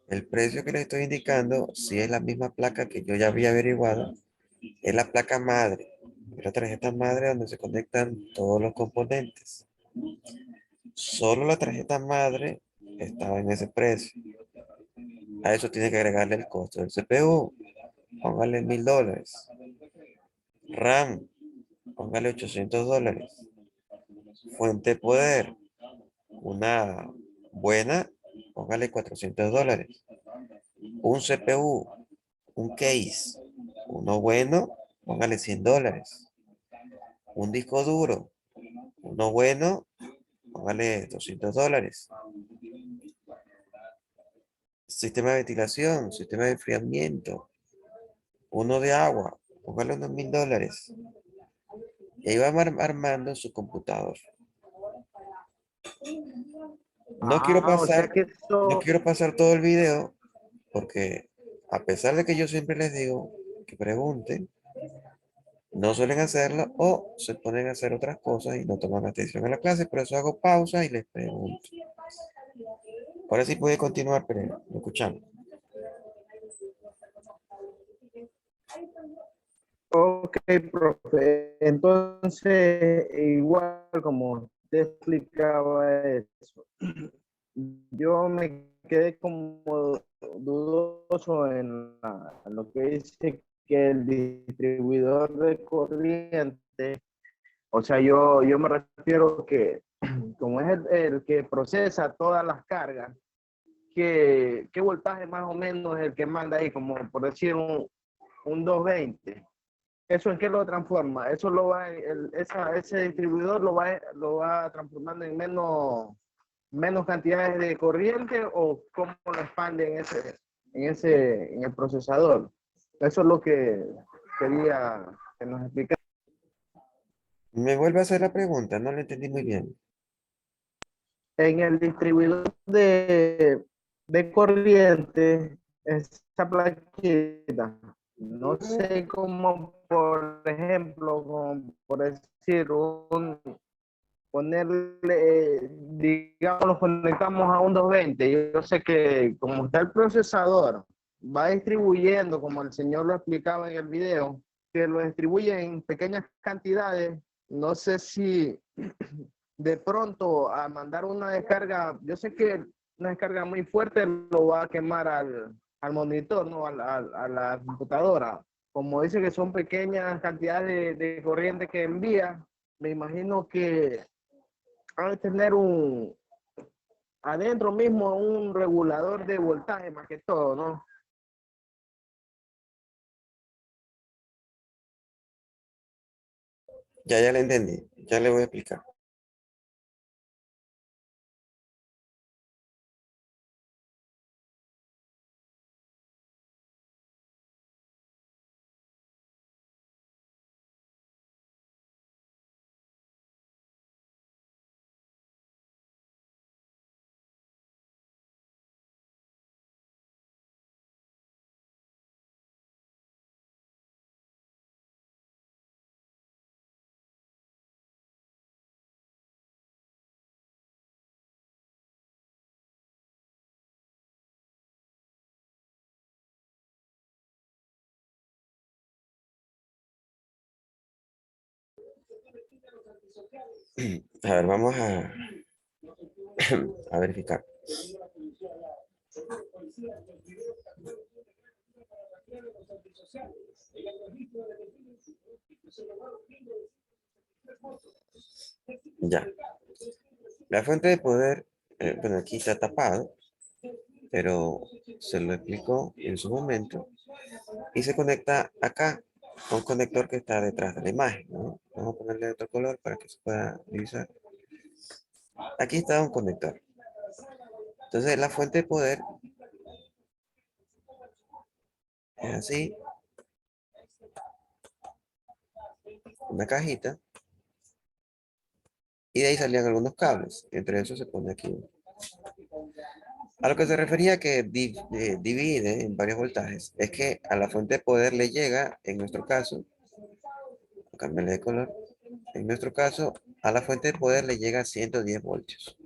El precio que le estoy indicando, si es la misma placa que yo ya había averiguado, es la placa madre. Es la tarjeta madre donde se conectan todos los componentes. Solo la tarjeta madre estaba en ese precio. A eso tiene que agregarle el costo del CPU. Póngale $1,000. RAM, póngale $800. Fuente de poder, una buena, póngale $400. Un CPU, un case, uno bueno, póngale $100. Un disco duro, uno bueno, póngale $200. Sistema de ventilación, sistema de enfriamiento, uno de agua, póngale unos $1,000. Y ahí va armando su computador. No quiero O sea pasar, que no eso, quiero pasar todo el video porque a pesar de que yo siempre les digo que pregunten, no suelen hacerlo o se ponen a hacer otras cosas y no toman atención a la clase. Por eso hago pausa y les pregunto. Ahora sí puede continuar, pero ¿me escuchan? ok, profe. Entonces, igual como te explicaba eso, yo me quedé como dudoso en lo que dice que el distribuidor de corriente, o sea, yo me refiero que como es el que procesa todas las cargas, ¿qué voltaje más o menos es el que manda ahí? Como por decir un 220. ¿Eso en qué lo transforma? ¿Eso lo va, ese distribuidor lo va transformando en menos cantidades de corriente o cómo lo expande en el procesador? Eso es lo que quería que nos explicara. Me vuelve a hacer la pregunta, no la entendí muy bien. En el distribuidor de corriente, esa plaquita, no sé cómo, por ejemplo, como por decir, ponerle, digamos, lo conectamos a un 220. Yo sé que como está el procesador, va distribuyendo, como el señor lo explicaba en el video, que lo distribuye en pequeñas cantidades. No sé si de pronto a mandar una descarga, yo sé que una descarga muy fuerte lo va a quemar al monitor, ¿no? A la computadora. Como dice que son pequeñas cantidades de corriente que envía, me imagino que ha de tener adentro mismo un regulador de voltaje más que todo, ¿no? Ya le entendí, ya le voy a explicar. A ver, vamos a verificar. Ya. La fuente de poder, bueno, aquí está tapado, pero se lo explicó en su momento y se conecta acá a un conector que está detrás de la imagen, ¿no? Vamos a ponerle otro color para que se pueda divisar. Aquí está un conector. Entonces la fuente de poder es así, una cajita, y de ahí salían algunos cables. Entre esos se pone aquí uno. A lo que se refería que divide en varios voltajes, es que a la fuente de poder le llega, en nuestro caso, cambiarle de color, en nuestro caso, a la fuente de poder le llega a 110 voltios.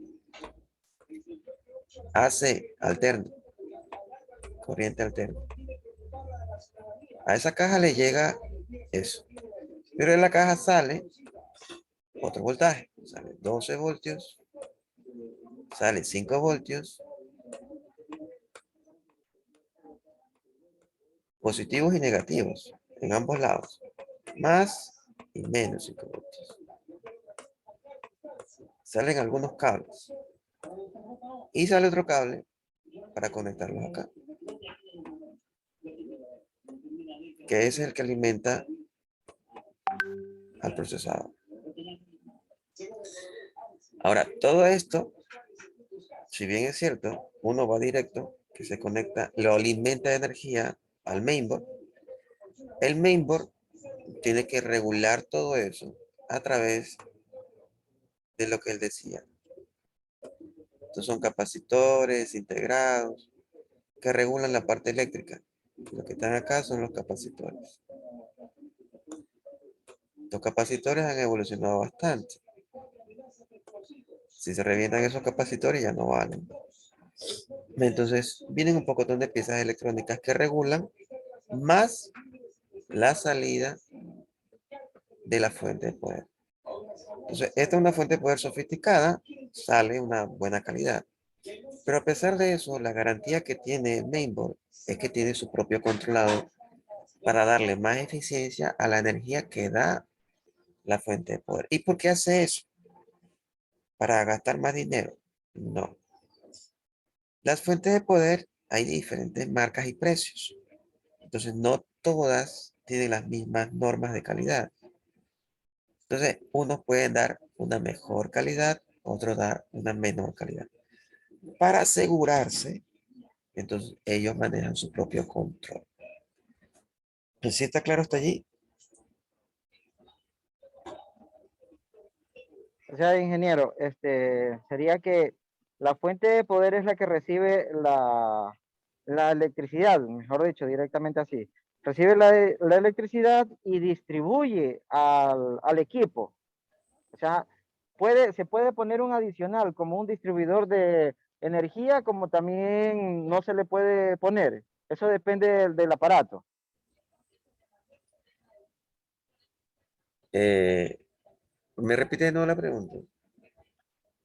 AC, alterno, corriente alterna. A esa caja le llega eso. Pero en la caja sale otro voltaje. Sale 12 voltios, sale 5 voltios, positivos y negativos en ambos lados, más y menos 5 voltios. Salen algunos cables y sale otro cable para conectarlos acá, que es el que alimenta al procesador. Ahora, todo esto, si bien es cierto, uno va directo, que se conecta, lo alimenta de energía al mainboard. El mainboard tiene que regular todo eso a través de lo que él decía. Estos son capacitores integrados que regulan la parte eléctrica. Lo que están acá son los capacitores. Los capacitores han evolucionado bastante. Si se revientan esos capacitores ya no valen. Entonces vienen un poco de piezas electrónicas que regulan más la salida de la fuente de poder. Entonces, esta es una fuente de poder sofisticada, sale una buena calidad. Pero a pesar de eso, la garantía que tiene el mainboard es que tiene su propio controlador para darle más eficiencia a la energía que da la fuente de poder. ¿Y por qué hace eso? ¿Para gastar más dinero? No. Las fuentes de poder hay de diferentes marcas y precios. Entonces, no todas tienen las mismas normas de calidad. Entonces, unos pueden dar una mejor calidad, otros dar una menor calidad. Para asegurarse, entonces ellos manejan su propio control. ¿Sí está claro hasta allí? O sea, ingeniero, sería que la fuente de poder es la que recibe la electricidad, mejor dicho, directamente así. Recibe la electricidad y distribuye al equipo. O sea, se puede poner un adicional como un distribuidor de energía, como también no se le puede poner. Eso depende del aparato. ¿Me repite de nuevo la pregunta?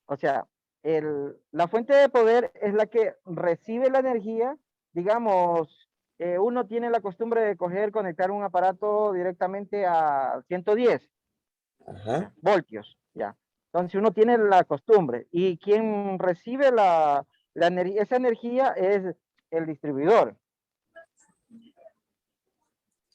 O sea, la fuente de poder es la que recibe la energía. Digamos, uno tiene la costumbre de conectar un aparato directamente a 110 Ajá. voltios, ya. Entonces uno tiene la costumbre y quien recibe esa energía es el distribuidor,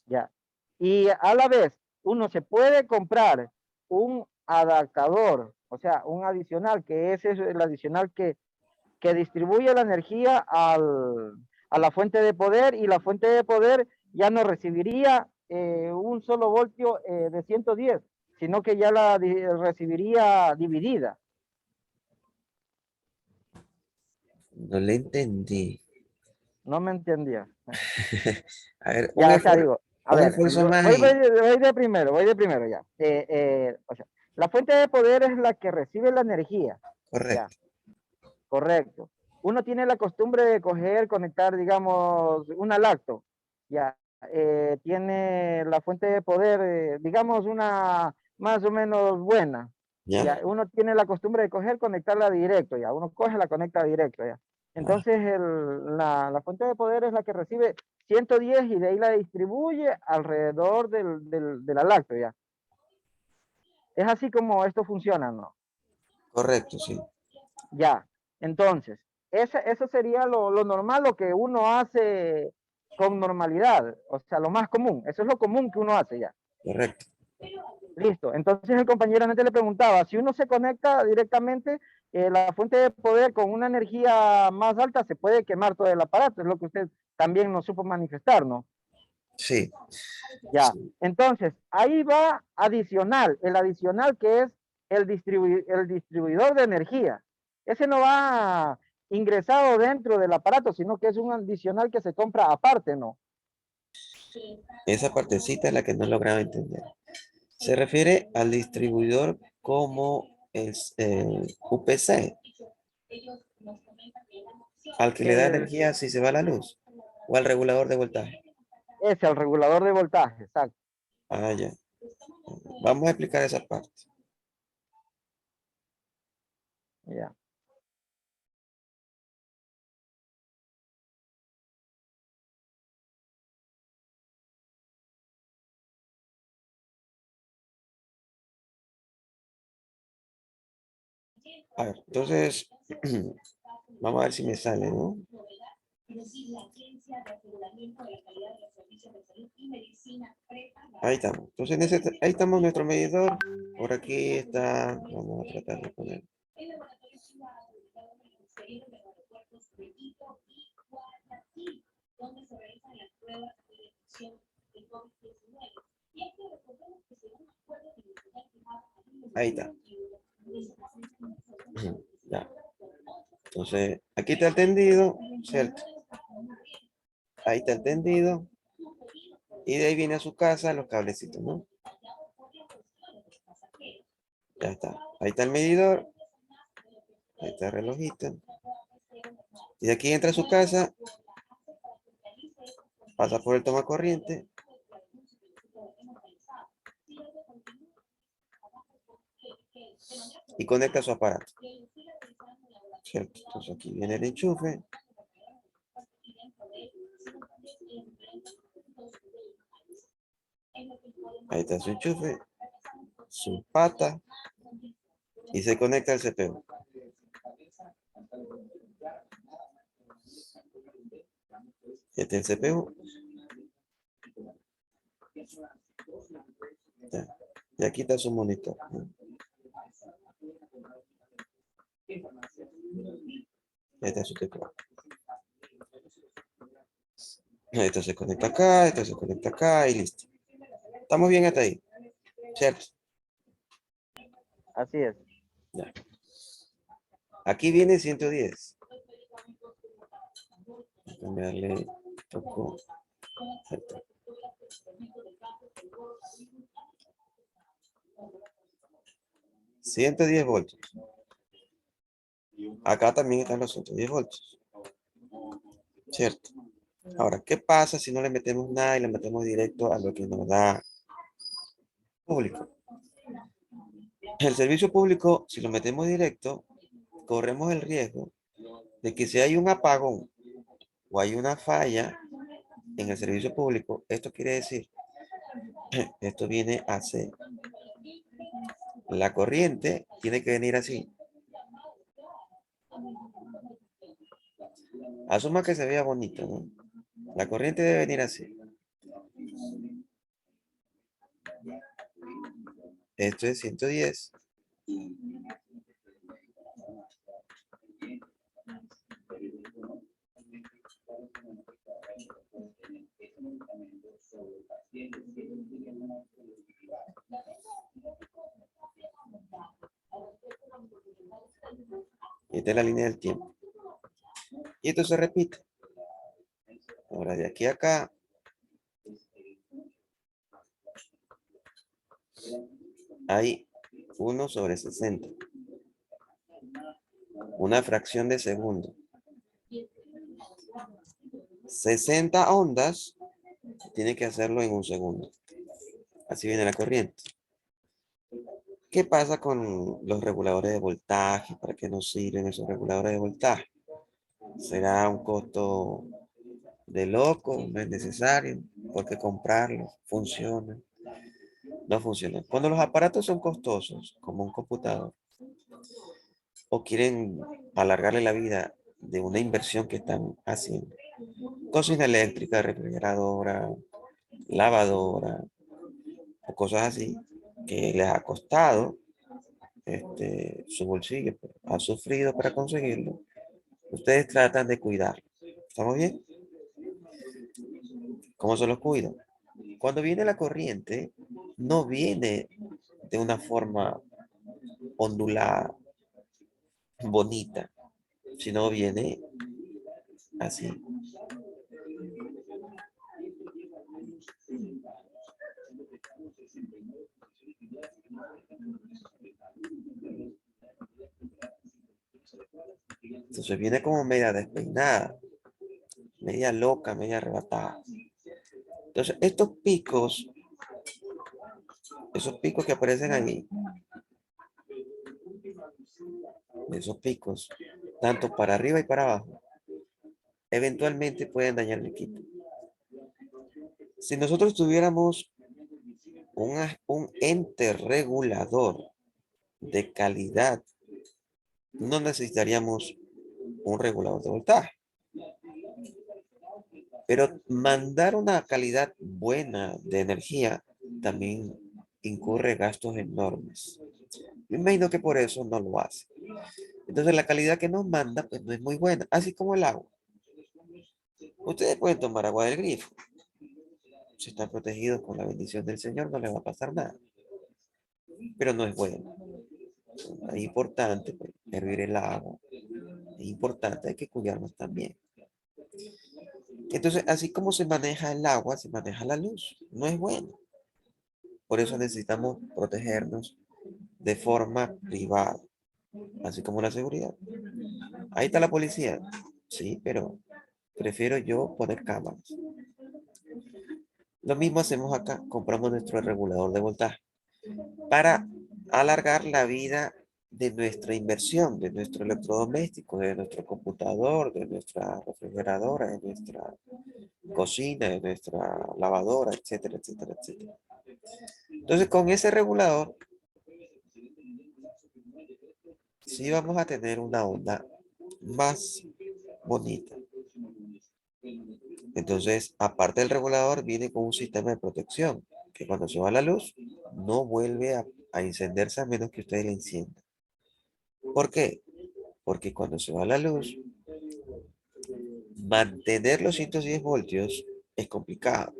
ya. Y a la vez, uno se puede comprar un adaptador, o sea, un adicional, que ese es el adicional que distribuye la energía a la fuente de poder, y la fuente de poder ya no recibiría un solo voltio de 110, sino que ya la recibiría dividida. No le entendí. No me entendía. A ver, Ya, o sea, digo, a un ver, esfuerzo más voy y... voy de primero ya. O sea, la fuente de poder es la que recibe la energía. Ya, Correcto. correcto. Uno tiene la costumbre de conectar, digamos, una lacto. Ya, tiene la fuente de poder, digamos, una más o menos buena. Ya. Ya, uno tiene la costumbre de conectarla directo, ya. Uno coge, la conecta directo, ya. Entonces, la fuente de poder es la que recibe 110 y de ahí la distribuye alrededor de la lácteo, ya. Es así como esto funciona, ¿no? Correcto, sí. Ya. Entonces, eso sería lo normal, lo que uno hace con normalidad, o sea, lo más común. Eso es lo común que uno hace ya. Correcto. Listo. Entonces el compañero antes le preguntaba, si uno se conecta directamente, la fuente de poder con una energía más alta se puede quemar todo el aparato, es lo que usted también nos supo manifestar, ¿no? Sí. Ya. Sí. Entonces, ahí va adicional, el adicional que es el distribuidor de energía. Ese no va ingresado dentro del aparato, sino que es un adicional que se compra aparte, ¿no? Esa partecita es la que no lograba entender. Se refiere al distribuidor como el UPC, al que le da energía si se va la luz, o al regulador de voltaje. Es el regulador de voltaje, exacto. Ah, ya. Vamos a explicar esa parte. Ya. A ver, entonces, vamos a ver si me sale, ¿no? Ahí estamos. Entonces, ahí estamos nuestro medidor. Por aquí está. Vamos a tratar de poner. Ahí está. Ya. Entonces, aquí está el tendido, ¿cierto? Ahí está el tendido. Y de ahí viene a su casa los cablecitos, ¿no? Ya está. Ahí está el medidor. Ahí está el relojito. Y de aquí entra a su casa. Pasa por el toma corriente. Y conecta su aparato. ¿Cierto? Entonces aquí viene el enchufe. Ahí está su enchufe. Su pata. Y se conecta al CPU. Este es el CPU. Ya. Y aquí está su monitor, ¿no? Este es su teclado. Esto se conecta acá, esto se conecta acá y listo. Estamos bien hasta ahí. ¿Cierto? Así es. Ya. Aquí viene 110. Cambiarle un poco. 110 voltios. Acá también están los 110 voltios. ¿Cierto? Ahora, ¿qué pasa si no le metemos nada y le metemos directo a lo que nos da público? El servicio público, si lo metemos directo, corremos el riesgo de que si hay un apagón o hay una falla en el servicio público, esto quiere decir, esto viene a ser, la corriente tiene que venir así. Asuma que se vea bonito, ¿no? La corriente debe venir así. Esto es 110. Y esta es la línea del tiempo. Y esto se repite. Ahora de aquí a acá. Hay 1/60. Una fracción de segundo. 60 ondas. Tiene que hacerlo en un segundo. Así viene la corriente. ¿Qué pasa con los reguladores de voltaje? ¿Para qué nos sirven esos reguladores de voltaje? Será un costo de loco, no es necesario, porque comprarlo, funciona, no funciona. Cuando los aparatos son costosos, como un computador, o quieren alargarle la vida de una inversión que están haciendo, cocina eléctrica, refrigeradora, lavadora, o cosas así, que les ha costado su bolsillo, pues, ha sufrido para conseguirlo, ustedes tratan de cuidarlo. ¿Estamos bien? ¿Cómo se los cuidan? Cuando viene la corriente, no viene de una forma ondulada, bonita, sino viene así. Entonces viene como media despeinada, media loca, media arrebatada. Entonces esos picos que aparecen ahí, esos picos, tanto para arriba y para abajo, eventualmente pueden dañar el equipo. Si nosotros tuviéramos un ente regulador de calidad, no necesitaríamos un regulador de voltaje. Pero mandar una calidad buena de energía también incurre gastos enormes. Me imagino que por eso no lo hace. Entonces la calidad que nos manda pues no es muy buena, así como el agua. Ustedes pueden tomar agua del grifo. Si están protegidos con la bendición del Señor, no les va a pasar nada. Pero no es bueno. Es importante pues, hervir el agua. Es importante, hay que cuidarnos también. Entonces, así como se maneja el agua, se maneja la luz. No es bueno. Por eso necesitamos protegernos de forma privada, así como la seguridad. Ahí está la policía. Sí, pero prefiero yo poner cámaras. Lo mismo hacemos acá. Compramos nuestro regulador de voltaje para alargar la vida de nuestra inversión, de nuestro electrodoméstico, de nuestro computador, de nuestra refrigeradora, de nuestra cocina, de nuestra lavadora, etcétera, etcétera, etcétera. Entonces, con ese regulador, sí vamos a tener una onda más bonita. Entonces, aparte del regulador, viene con un sistema de protección, que cuando se va la luz, no vuelve a encenderse a menos que ustedes la enciendan. ¿Por qué? Porque cuando se va la luz, mantener los 110 voltios es complicado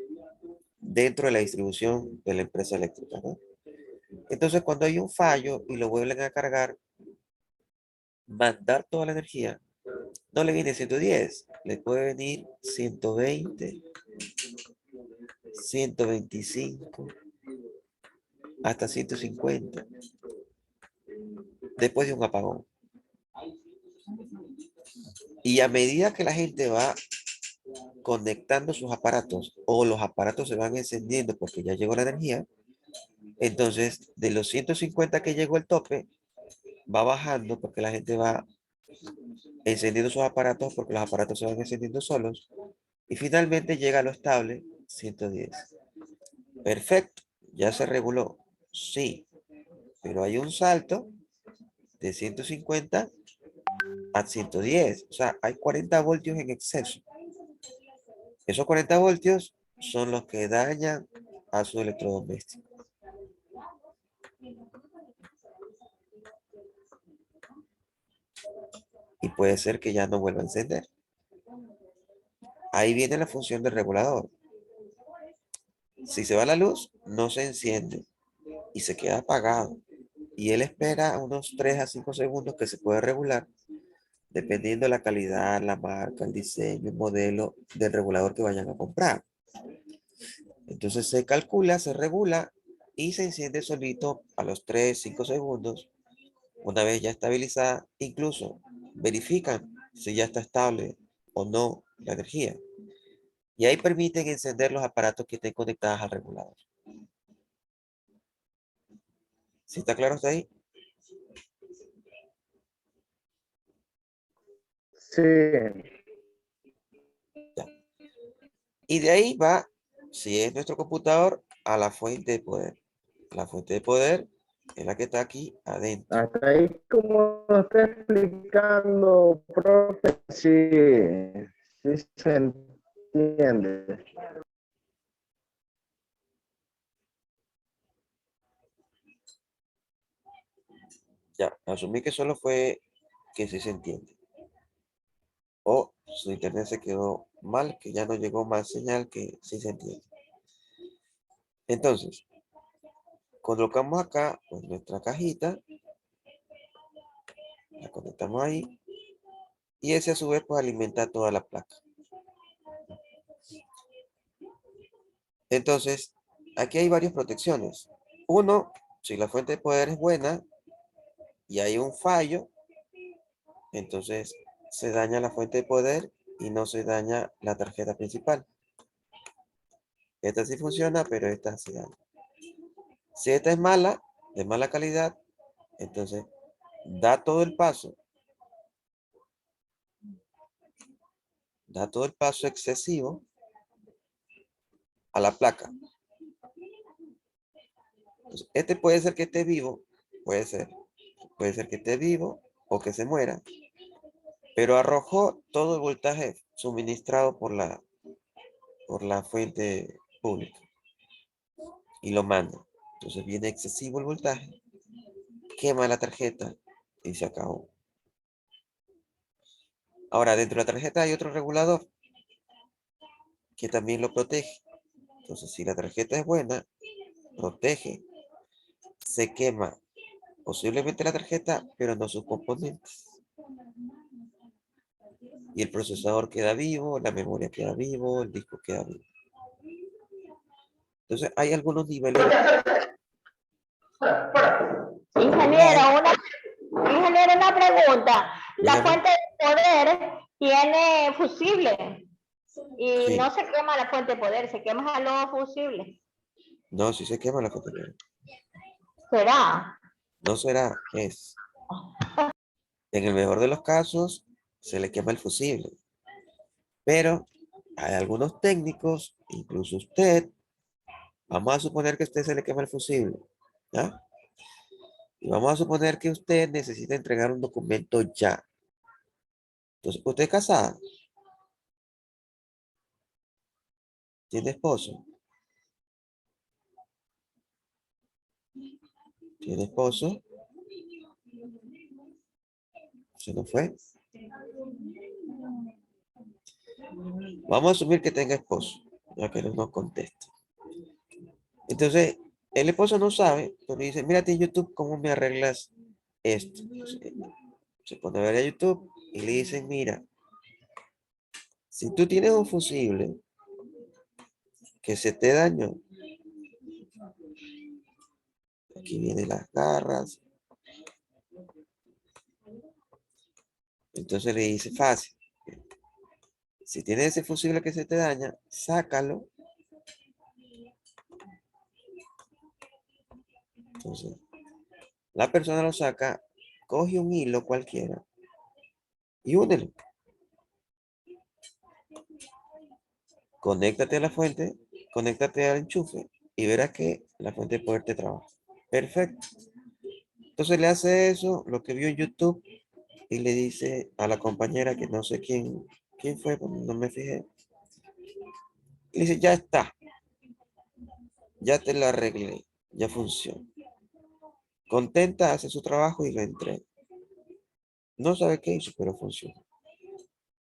dentro de la distribución de la empresa eléctrica, ¿no? Entonces, cuando hay un fallo y lo vuelven a cargar, mandar toda la energía, no le viene 110, le puede venir 120, 125, hasta 150, después de un apagón. Y a medida que la gente va conectando sus aparatos o los aparatos se van encendiendo porque ya llegó la energía, entonces de los 150 que llegó el tope, va bajando porque la gente va encendiendo sus aparatos porque los aparatos se van encendiendo solos y finalmente llega a lo estable 110. Perfecto, ya se reguló. Sí, pero hay un salto de 150 a 110. O sea, hay 40 voltios en exceso. Esos 40 voltios son los que dañan a su electrodoméstico. Y puede ser que ya no vuelva a encender. Ahí viene la función del regulador. Si se va la luz, no se enciende y se queda apagado. Y él espera unos 3 a 5 segundos que se puede regular, dependiendo de la calidad, la marca, el diseño, el modelo del regulador que vayan a comprar. Entonces se calcula, se regula y se enciende solito a los 3, 5 segundos. Una vez ya estabilizada, incluso verifican si ya está estable o no la energía. Y ahí permiten encender los aparatos que estén conectados al regulador. ¿Sí está claro hasta ahí? Sí. Ya. Y de ahí va, si es nuestro computador, a la fuente de poder. La fuente de poder es la que está aquí adentro. Hasta ahí, como lo está explicando, profe, sí, sí se entiende. Ya, asumí que solo fue que sí se entiende. O su internet se quedó mal, que ya no llegó más señal que sí se entiende. Entonces, colocamos acá pues, nuestra cajita, la conectamos ahí, y ese a su vez pues alimenta toda la placa. Entonces, aquí hay varias protecciones. Uno, si la fuente de poder es buena y hay un fallo, entonces se daña la fuente de poder y no se daña la tarjeta principal. Esta sí funciona, pero esta se daña. Si esta es mala, de mala calidad, entonces da todo el paso excesivo a la placa. Entonces, este puede ser que esté vivo, puede ser que esté vivo o que se muera, pero arrojó todo el voltaje suministrado por la fuente pública y lo manda. Entonces viene excesivo el voltaje, quema la tarjeta y se acabó. Ahora, dentro de la tarjeta hay otro regulador que también lo protege. Entonces, si la tarjeta es buena, protege, se quema posiblemente la tarjeta, pero no sus componentes. Y el procesador queda vivo, la memoria queda vivo, el disco queda vivo. Entonces, hay algunos niveles. Ingeniero, una pregunta. La Dígame. fuente de poder tiene fusible y Sí. no se quema la fuente de poder, se quema los fusibles. No, si se quema la fuente de poder. ¿Será? No será, es. En el mejor de los casos, se le quema el fusible. Pero hay algunos técnicos, incluso usted, vamos a suponer que a usted se le quema el fusible, ¿ya? Y vamos a suponer que usted necesita entregar un documento ya. Entonces, ¿usted es casada? ¿Tiene esposo? ¿Tiene esposo? ¿Se nos fue? Vamos a asumir que tenga esposo, ya que no nos contesta. Entonces, el esposo no sabe, pero le dice, mírate en YouTube cómo me arreglas esto. Entonces, se pone a ver a YouTube y le dicen, mira, si tú tienes un fusible que se te dañó, aquí vienen las garras. Entonces le dice, fácil. Si tienes ese fusible que se te daña, sácalo. Entonces, la persona lo saca, coge un hilo cualquiera y únelo. Conéctate a la fuente, conéctate al enchufe y verás que la fuente de poder te trabaja. Perfecto. Entonces le hace eso, lo que vio en YouTube, y le dice a la compañera que no sé quién fue, pues no me fijé. Y dice, ya está. Ya te la arreglé. Ya funciona. Contenta, hace su trabajo y lo entrega. No sabe qué hizo, pero funciona.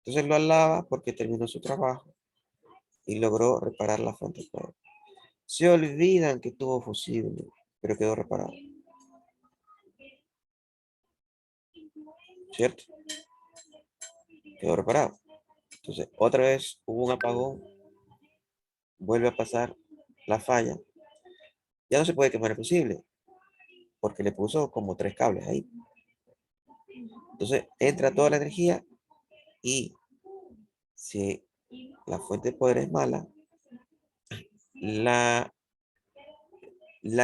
Entonces lo alaba porque terminó su trabajo y logró reparar la fuente de poder. Se olvidan que tuvo fusible, pero quedó reparado. ¿Cierto? Quedó reparado. Entonces, otra vez hubo un apagón, vuelve a pasar la falla. Ya no se puede quemar el fusible, porque le puso como 3 cables ahí. Entonces, entra toda la energía y si la fuente de poder es mala, la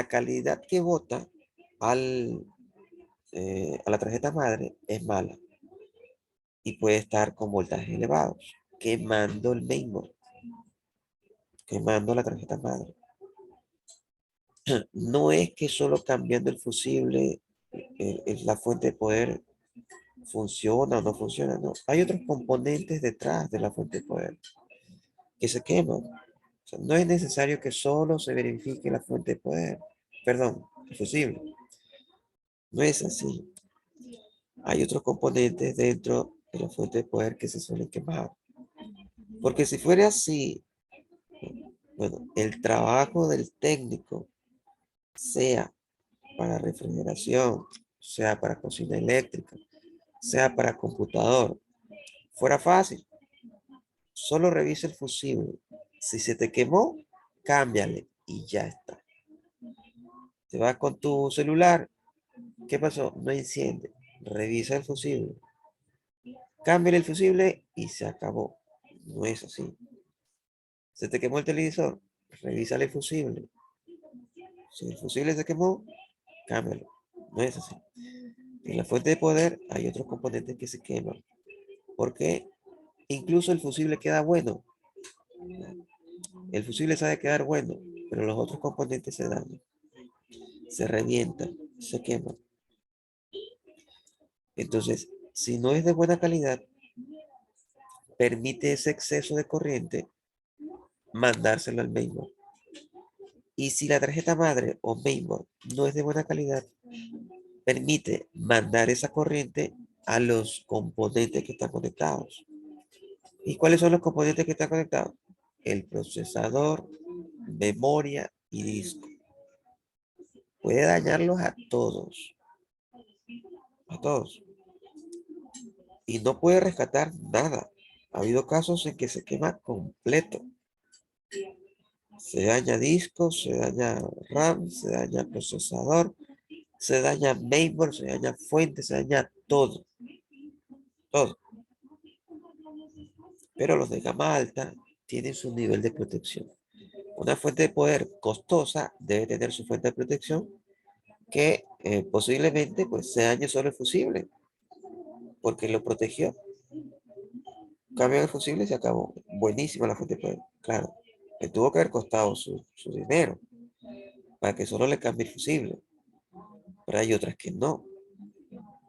calidad que bota a la tarjeta madre es mala y puede estar con voltajes elevados, quemando el mainboard. quemando la tarjeta madre. No es que solo cambiando el fusible la fuente de poder funciona o no funciona, no. Hay otros componentes detrás de la fuente de poder que se queman. O sea, no es necesario que solo se verifique la fuente de poder. Perdón, el fusible. No es así. Hay otros componentes dentro de la fuente de poder que se suelen quemar. Porque si fuera así, bueno, el trabajo del técnico, sea para refrigeración, sea para cocina eléctrica, sea para computador, fuera fácil. Solo revisa el fusible. Si se te quemó, cámbiale y ya está. Te vas con tu celular. ¿Qué pasó? No enciende. Revisa el fusible. Cámbiale el fusible y se acabó. No es así. ¿Se te quemó el televisor? Revisa el fusible. Si el fusible se quemó, cámbialo. No es así. En la fuente de poder hay otros componentes que se queman. Porque incluso el fusible queda bueno. El fusible sabe quedar bueno, pero los otros componentes se dañan, se revientan, se queman. Entonces, si no es de buena calidad, permite ese exceso de corriente mandárselo al mainboard. Y si la tarjeta madre o mainboard no es de buena calidad, permite mandar esa corriente a los componentes que están conectados. ¿Y cuáles son los componentes que están conectados? El procesador, memoria y disco. Puede dañarlos a todos. A todos. Y no puede rescatar nada. Ha habido casos en que se quema completo. Se daña disco, se daña RAM, se daña procesador, se daña mainboard, se daña fuente, se daña todo. Todo. Pero los de gama alta tienen su nivel de protección. Una fuente de poder costosa debe tener su fuente de protección que posiblemente pues, se dañe solo el fusible, porque lo protegió. Cambio el fusible y se acabó. Buenísima la fuente de poder. Claro, le tuvo que haber costado su dinero para que solo le cambie el fusible. Pero hay otras que no.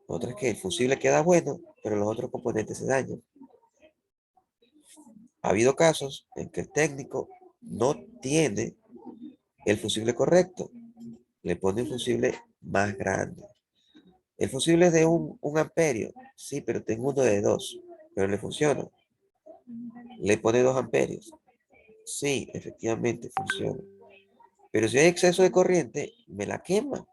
Otras que el fusible queda bueno, pero los otros componentes se dañan. Ha habido casos en que el técnico no tiene el fusible correcto. Le pone un fusible más grande. El fusible es de un amperio. Sí, pero tengo uno de 2. Pero le funciona. Le pone 2 amperios. Sí, efectivamente funciona. Pero si hay exceso de corriente, me la quema.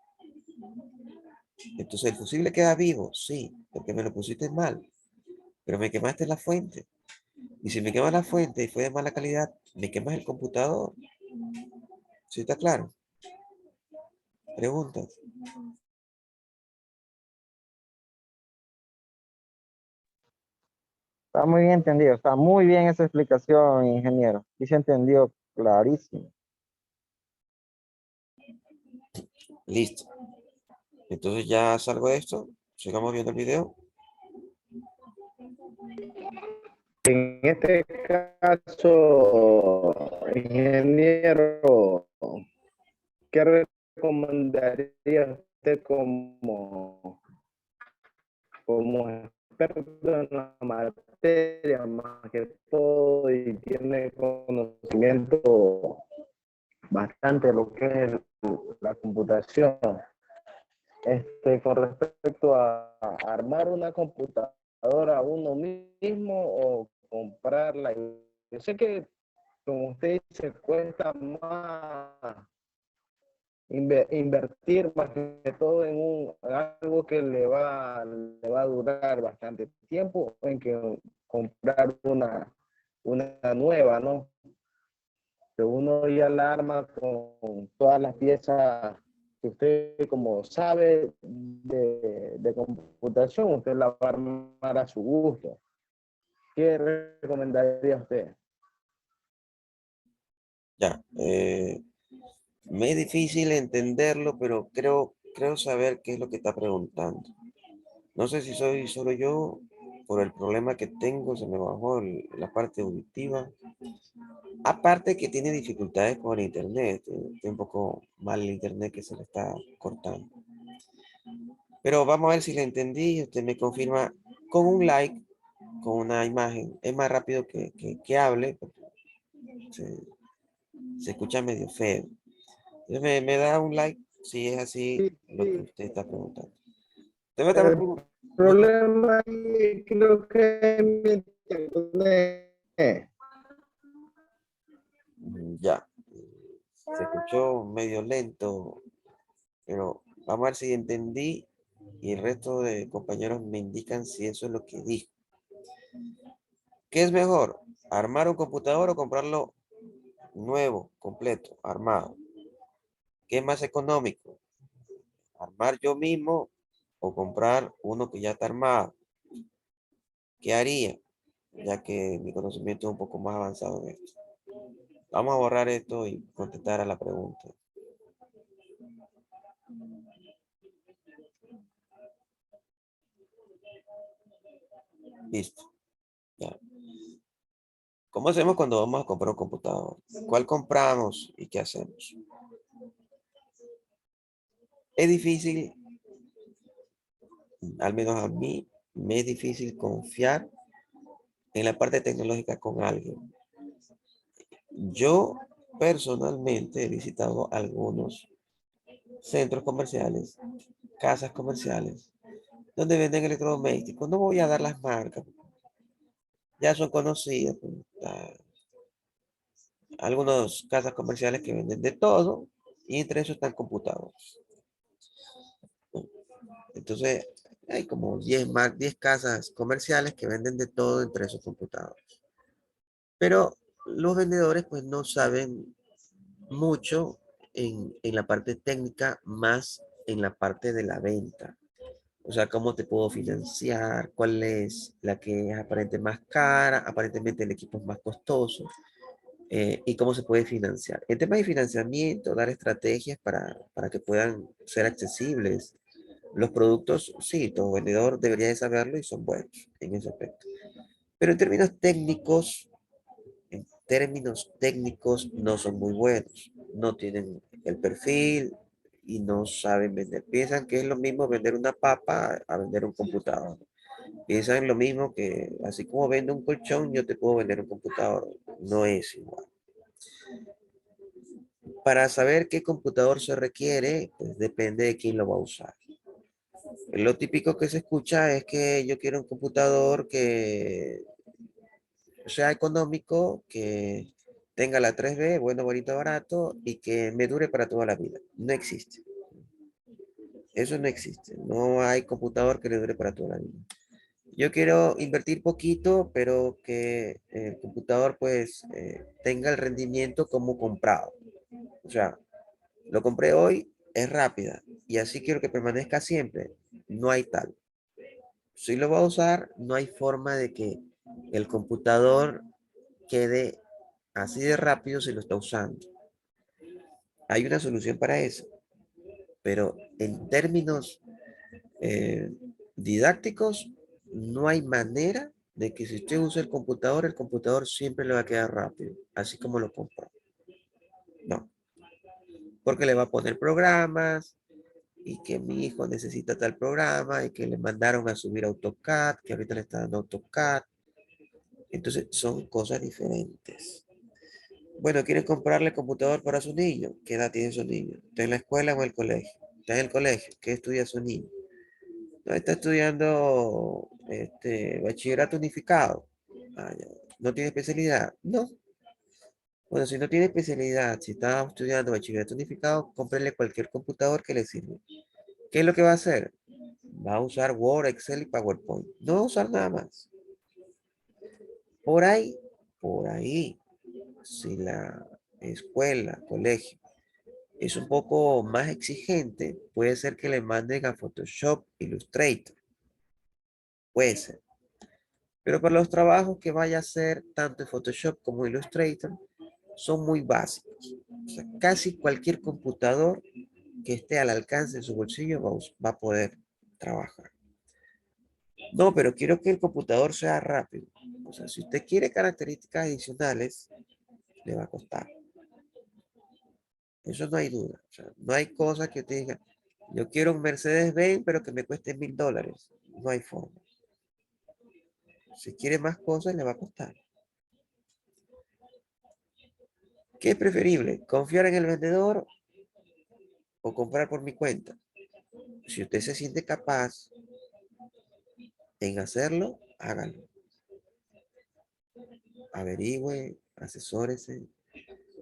Entonces el fusible queda vivo, sí, porque me lo pusiste mal. Pero me quemaste la fuente. Y si me quemas la fuente y fue de mala calidad, me quemas el computador. ¿Sí está claro? Preguntas. Está muy bien entendido, está muy bien esa explicación, ingeniero. Sí se entendió clarísimo. Listo. Entonces ya salgo de esto. Sigamos viendo el video. En este caso, ingeniero, ¿qué recomendaría usted como experto en la materia, más que todo, y tiene conocimiento bastante de lo que es la computación? Con respecto a armar una computadora uno mismo o comprarla. Yo sé que, como usted dice, cuesta más invertir más que todo en algo que le va a durar bastante tiempo, en que comprar una nueva, ¿no? Que uno ya la arma con todas las piezas que usted, como sabe de computación, usted la va a armar a su gusto. ¿Qué recomendaría usted? Ya. Me es difícil entenderlo, pero creo saber qué es lo que está preguntando. No sé si soy solo yo, por el problema que tengo, se me bajó la parte auditiva. Aparte que tiene dificultades con el internet. Tiene un poco mal el internet que se le está cortando. Pero vamos a ver si le entendí. Usted me confirma con un like, con una imagen. Es más rápido que hable. Se escucha medio feo. Entonces me da un like si es así Sí, lo que sí. usted está preguntando. Usted me está El preguntando. problema ahí creo que es mi internet. Ya. Se escuchó medio lento, pero vamos a ver si entendí y el resto de compañeros me indican si eso es lo que dijo. ¿Qué es mejor? ¿Armar un computador o comprarlo nuevo, completo, armado? ¿Qué es más económico? ¿Armar yo mismo o comprar uno que ya está armado? ¿Qué haría? Ya que mi conocimiento es un poco más avanzado en esto. Vamos a borrar esto y contestar a la pregunta. Listo. Ya. ¿Cómo hacemos cuando vamos a comprar un computador? ¿Cuál compramos y qué hacemos? Es difícil, al menos a mí, me es difícil confiar en la parte tecnológica con alguien. Yo personalmente he visitado algunos centros comerciales, casas comerciales, donde venden electrodomésticos. No voy a dar las marcas, ya son conocidas. Pues, algunas casas comerciales que venden de todo y entre eso están computadores. Entonces, hay como 10 casas comerciales que venden de todo entre esos computadores. Pero los vendedores pues no saben mucho en la parte técnica, más en la parte de la venta. O sea, cómo te puedo financiar, cuál es la que es aparentemente más cara, aparentemente el equipo es más costoso, y cómo se puede financiar. El tema de financiamiento, dar estrategias para que puedan ser accesibles. Los productos, sí, todo vendedor debería de saberlo y son buenos en ese aspecto. Pero en términos técnicos no son muy buenos. No tienen el perfil y no saben vender. Piensan que es lo mismo vender una papa a vender un computador. Piensan lo mismo que, así como vendo un colchón, yo te puedo vender un computador. No es igual. Para saber qué computador se requiere, pues depende de quién lo va a usar. Lo típico que se escucha es que yo quiero un computador que sea económico, que tenga la 3B, bueno, bonito, barato y que me dure para toda la vida. No existe. Eso no existe. No hay computador que le dure para toda la vida. Yo quiero invertir poquito, pero que el computador pues tenga el rendimiento como comprado. O sea, lo compré hoy, es rápida y así quiero que permanezca siempre. No hay tal. Si lo va a usar, no hay forma de que el computador quede así de rápido si lo está usando. Hay una solución para eso, pero en términos eh, didácticos, no hay manera de que si usted usa el computador siempre le va a quedar rápido, así como lo compró. No, porque le va a poner programas y que mi hijo necesita tal programa y que le mandaron a subir AutoCAD, que ahorita le está dando AutoCAD. Entonces son cosas diferentes. Bueno, ¿quiere comprarle computador para su niño? ¿Qué edad tiene su niño? ¿Está en la escuela o en el colegio? ¿Está en el colegio? ¿Qué estudia su niño? No está estudiando bachillerato unificado. Ah, ya. ¿No tiene especialidad? No. Bueno, si no tiene especialidad, si está estudiando bachillerato unificado, cómprele cualquier computador que le sirva. ¿Qué es lo que va a hacer? Va a usar Word, Excel y PowerPoint. No va a usar nada más. Por ahí, por ahí, si la escuela, colegio, es un poco más exigente, puede ser que le manden a Photoshop, Illustrator. Puede ser. Pero para los trabajos que vaya a hacer tanto en Photoshop como Illustrator, son muy básicos. O sea, casi cualquier computador que esté al alcance de su bolsillo va a poder trabajar. No, pero quiero que el computador sea rápido. O sea, si usted quiere características adicionales, le va a costar. Eso no hay duda. O sea, no hay cosa que usted diga, yo quiero un Mercedes-Benz, pero que me cueste $1000. No hay forma. Si quiere más cosas, le va a costar. ¿Qué es preferible? ¿Confiar en el vendedor o comprar por mi cuenta? Si usted se siente capaz en hacerlo, hágalo. Averigüe, asesórese,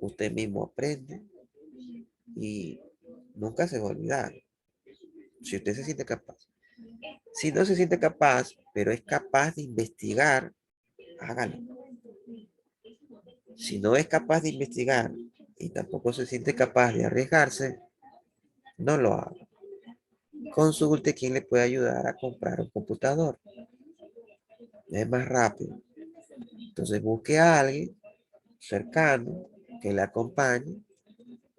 usted mismo aprende y nunca se va a olvidar. Si usted se siente capaz. Si no se siente capaz, pero es capaz de investigar, hágalo. Si no es capaz de investigar y tampoco se siente capaz de arriesgarse, no lo haga. Consulte quién le puede ayudar a comprar un computador. Es más rápido. Entonces busque a alguien cercano que le acompañe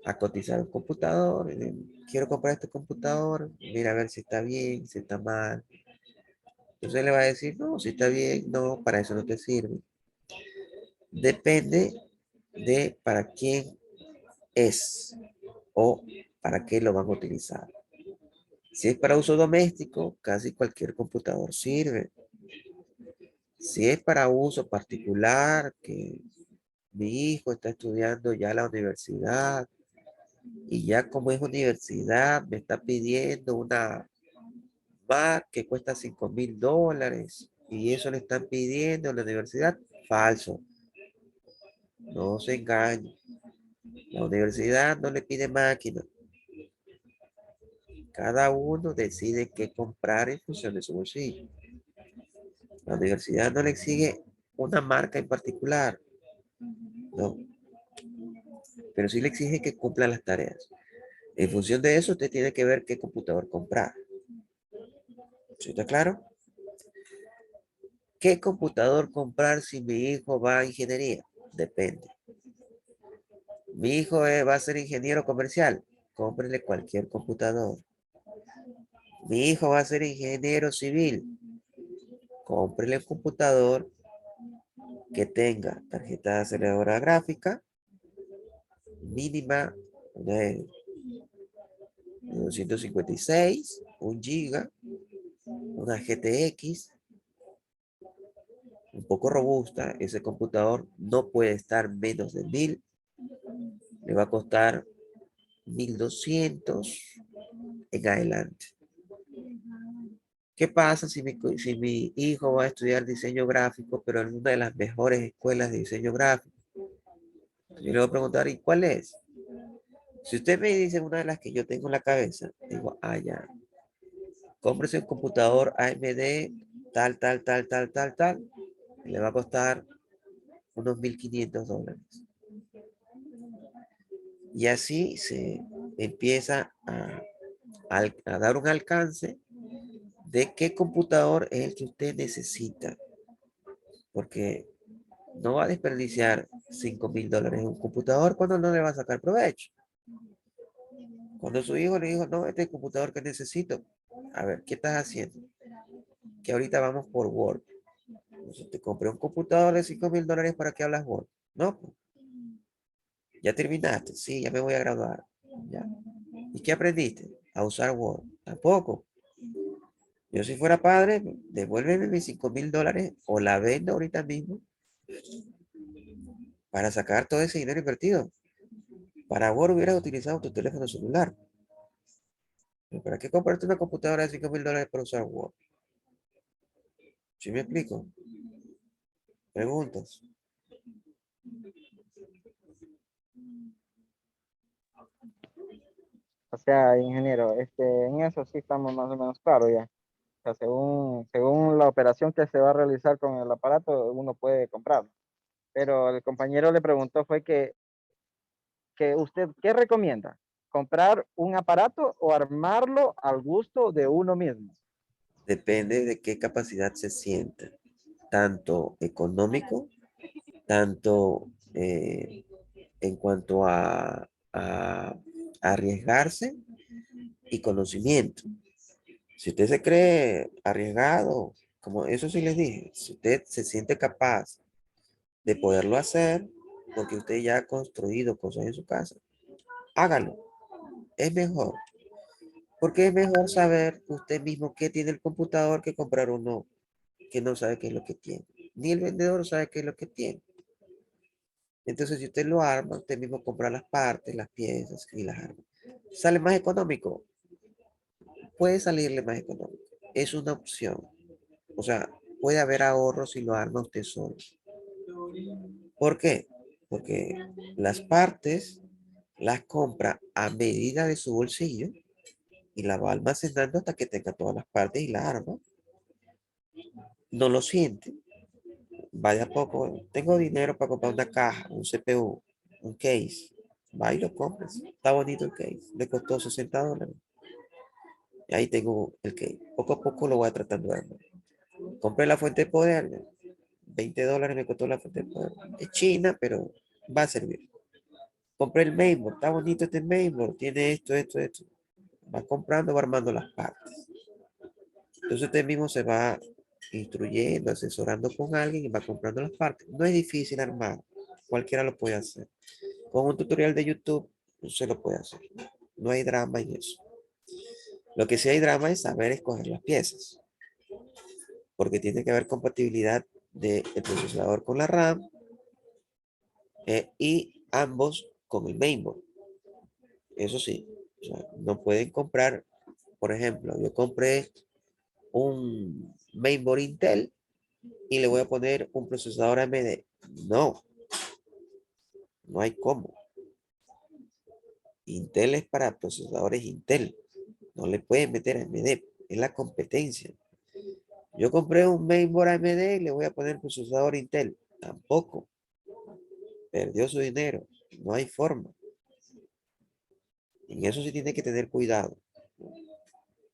a cotizar un computador. Quiero comprar este computador, mira a ver si está bien, si está mal. Entonces le va a decir, no, si está bien, no, para eso no te sirve. Depende de para quién es o para qué lo van a utilizar. Si es para uso doméstico, casi cualquier computador sirve. Si es para uso particular, que mi hijo está estudiando ya la universidad y ya como es universidad me está pidiendo una Mac que cuesta $5000 y eso le están pidiendo en la universidad, falso. No se engañe. La universidad no le pide máquina. Cada uno decide qué comprar en función de su bolsillo. La universidad no le exige una marca en particular, no, pero sí le exige que cumpla las tareas. En función de eso, usted tiene que ver qué computador comprar. ¿Sí está claro? ¿Qué computador comprar si mi hijo va a ingeniería? Depende. Mi hijo va a ser ingeniero comercial. Cómprele cualquier computador. Mi hijo va a ser ingeniero civil. Cómprele un computador que tenga tarjeta aceleradora gráfica mínima de 256, 1 giga, una GTX, un poco robusta. Ese computador no puede estar menos de 1000, le va a costar 1200 en adelante. ¿Qué pasa si mi hijo va a estudiar diseño gráfico, pero en una de las mejores escuelas de diseño gráfico? Yo le voy a preguntar, ¿y cuál es? Si usted me dice una de las que yo tengo en la cabeza, digo, ya, cómprese un computador AMD, tal, y le va a costar unos $1500. Y así se empieza a dar un alcance de qué computador es el que usted necesita. Porque no va a desperdiciar $5000 en un computador cuando no le va a sacar provecho. Cuando su hijo le dijo, no, este es el computador que necesito. A ver, ¿qué estás haciendo? Que ahorita vamos por Word. Entonces te compré un computador de $5000, ¿para qué hablas Word? No, pues, ya terminaste. Sí, ya me voy a graduar. Ya. ¿Y qué aprendiste? A usar Word. Tampoco. Yo si fuera padre, devuélveme mis $5000 o la vendo ahorita mismo para sacar todo ese dinero invertido. Para Word hubieras utilizado tu teléfono celular. ¿Pero para qué comprarte una computadora de $5000 para usar Word? ¿Sí me explico? Preguntas. O sea, ingeniero, en eso sí estamos más o menos claros ya. O sea, según la operación que se va a realizar con el aparato, uno puede comprarlo. Pero el compañero le preguntó fue que usted, ¿qué recomienda? ¿Comprar un aparato o armarlo al gusto de uno mismo? Depende de qué capacidad se sienta. Tanto económico, tanto en cuanto a arriesgarse y conocimiento. Si usted se cree arriesgado, como eso sí les dije, si usted se siente capaz de poderlo hacer, porque usted ya ha construido cosas en su casa. Hágalo. Es mejor. Porque es mejor saber usted mismo qué tiene el computador que comprar uno que no sabe qué es lo que tiene. Ni el vendedor sabe qué es lo que tiene. Entonces, si usted lo arma, usted mismo compra las partes, las piezas y las arma. ¿Sale más económico? Puede salirle más económico. Es una opción. O sea, puede haber ahorros si lo arma usted solo. ¿Por qué? Porque las partes las compra a medida de su bolsillo y la va almacenando hasta que tenga todas las partes y la arma. No lo siente. Vaya poco. Tengo dinero para comprar una caja, un CPU, un case. Va y lo compras. Está bonito el case. Le costó $60. Y ahí tengo el case. Poco a poco lo voy tratando de armar. Compré la fuente de poder. $20 me costó la fuente de poder. Es China, pero va a servir. Compré el mainboard. Está bonito este mainboard. Tiene esto, esto, esto. Va comprando, va armando las partes. Entonces usted mismo se va instruyendo, asesorando con alguien y va comprando las partes. No es difícil armar. Cualquiera lo puede hacer. Con un tutorial de YouTube, se lo puede hacer. No hay drama en eso. Lo que sí hay drama es saber escoger las piezas. Porque tiene que haber compatibilidad del procesador con la RAM y ambos con el mainboard. Eso sí, o sea, no pueden comprar, por ejemplo, yo compré un mainboard Intel y le voy a poner un procesador AMD. No, no hay cómo. Intel es para procesadores Intel. No le pueden meter AMD. Es la competencia. Yo compré un mainboard AMD y le voy a poner procesador Intel. Tampoco. Perdió su dinero. No hay forma. En eso sí tiene que tener cuidado.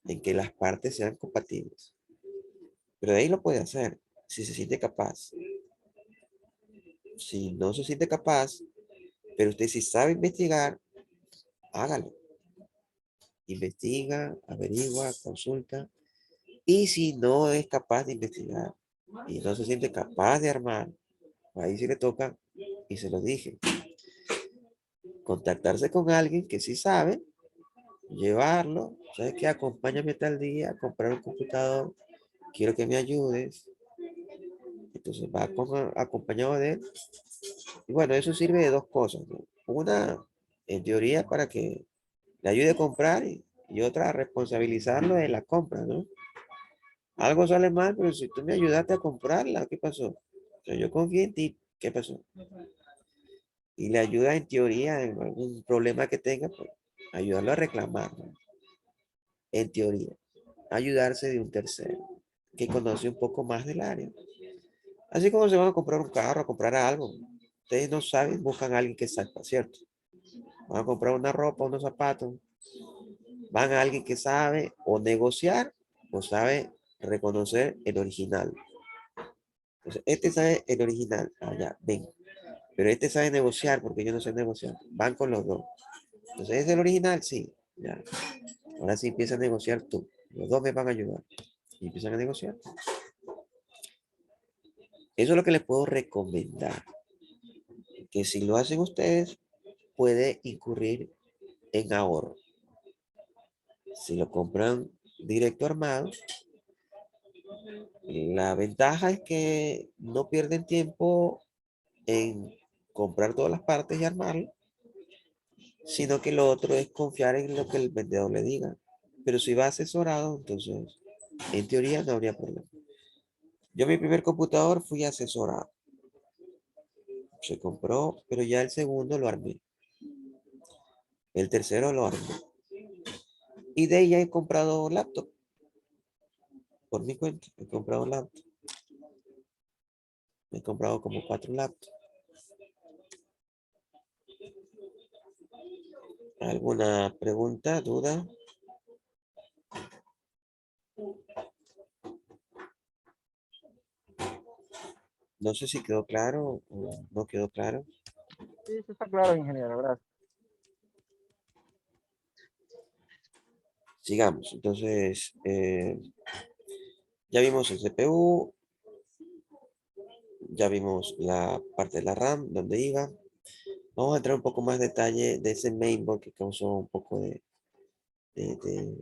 En que las partes sean compatibles. Pero de ahí lo puede hacer. Si se siente capaz. Si no se siente capaz, pero usted sí sabe investigar, hágalo. Investiga, averigua, consulta. Y si no es capaz de investigar y no se siente capaz de armar, ahí sí le toca, y se lo dije, contactarse con alguien que sí sabe, llevarlo, ¿sabes qué? Acompáñame tal día a comprar un computador, quiero que me ayudes. Entonces va acompañado de él. Y bueno, eso sirve de dos cosas, ¿no? Una, en teoría, para que le ayude a comprar y otra, a responsabilizarlo de la compra, ¿no? Algo sale mal, pero si tú me ayudaste a comprarla, ¿qué pasó? O sea, yo confié en ti, ¿qué pasó? Y le ayuda en teoría en algún problema que tenga, pues ayudarlo a reclamar, ¿no? En teoría, ayudarse de un tercero que conoce un poco más del área. Así como se van a comprar un carro, a comprar algo. Ustedes no saben, buscan a alguien que sepa, ¿cierto? Van a comprar una ropa, unos zapatos. Van a alguien que sabe o negociar o sabe reconocer el original. Entonces, este sabe el original. Allá, ven. Pero este sabe negociar porque yo no sé negociar. Van con los dos. Entonces, ¿es el original? Sí. Ya. Ahora sí empieza a negociar tú. Los dos me van a ayudar. Y empiezan a negociar. Eso es lo que les puedo recomendar. Que si lo hacen ustedes, puede incurrir en ahorro. Si lo compran directo armado, la ventaja es que no pierden tiempo en comprar todas las partes y armarlo, sino que lo otro es confiar en lo que el vendedor le diga. Pero si va asesorado, entonces, en teoría no habría problema. Yo mi primer computador fui asesorado. Se compró, pero ya el segundo lo armé. El tercero lo armé. Y de ella he comprado laptop. Por mi cuenta, he comprado laptop. He comprado como 4 laptops. ¿Alguna pregunta, duda? No sé si quedó claro o no quedó claro. Sí, eso está claro, ingeniero, gracias. Sigamos. Entonces, ya vimos el CPU, ya vimos la parte de la RAM, donde iba. Vamos a entrar un poco más detalle de ese mainboard que causó un poco de, de-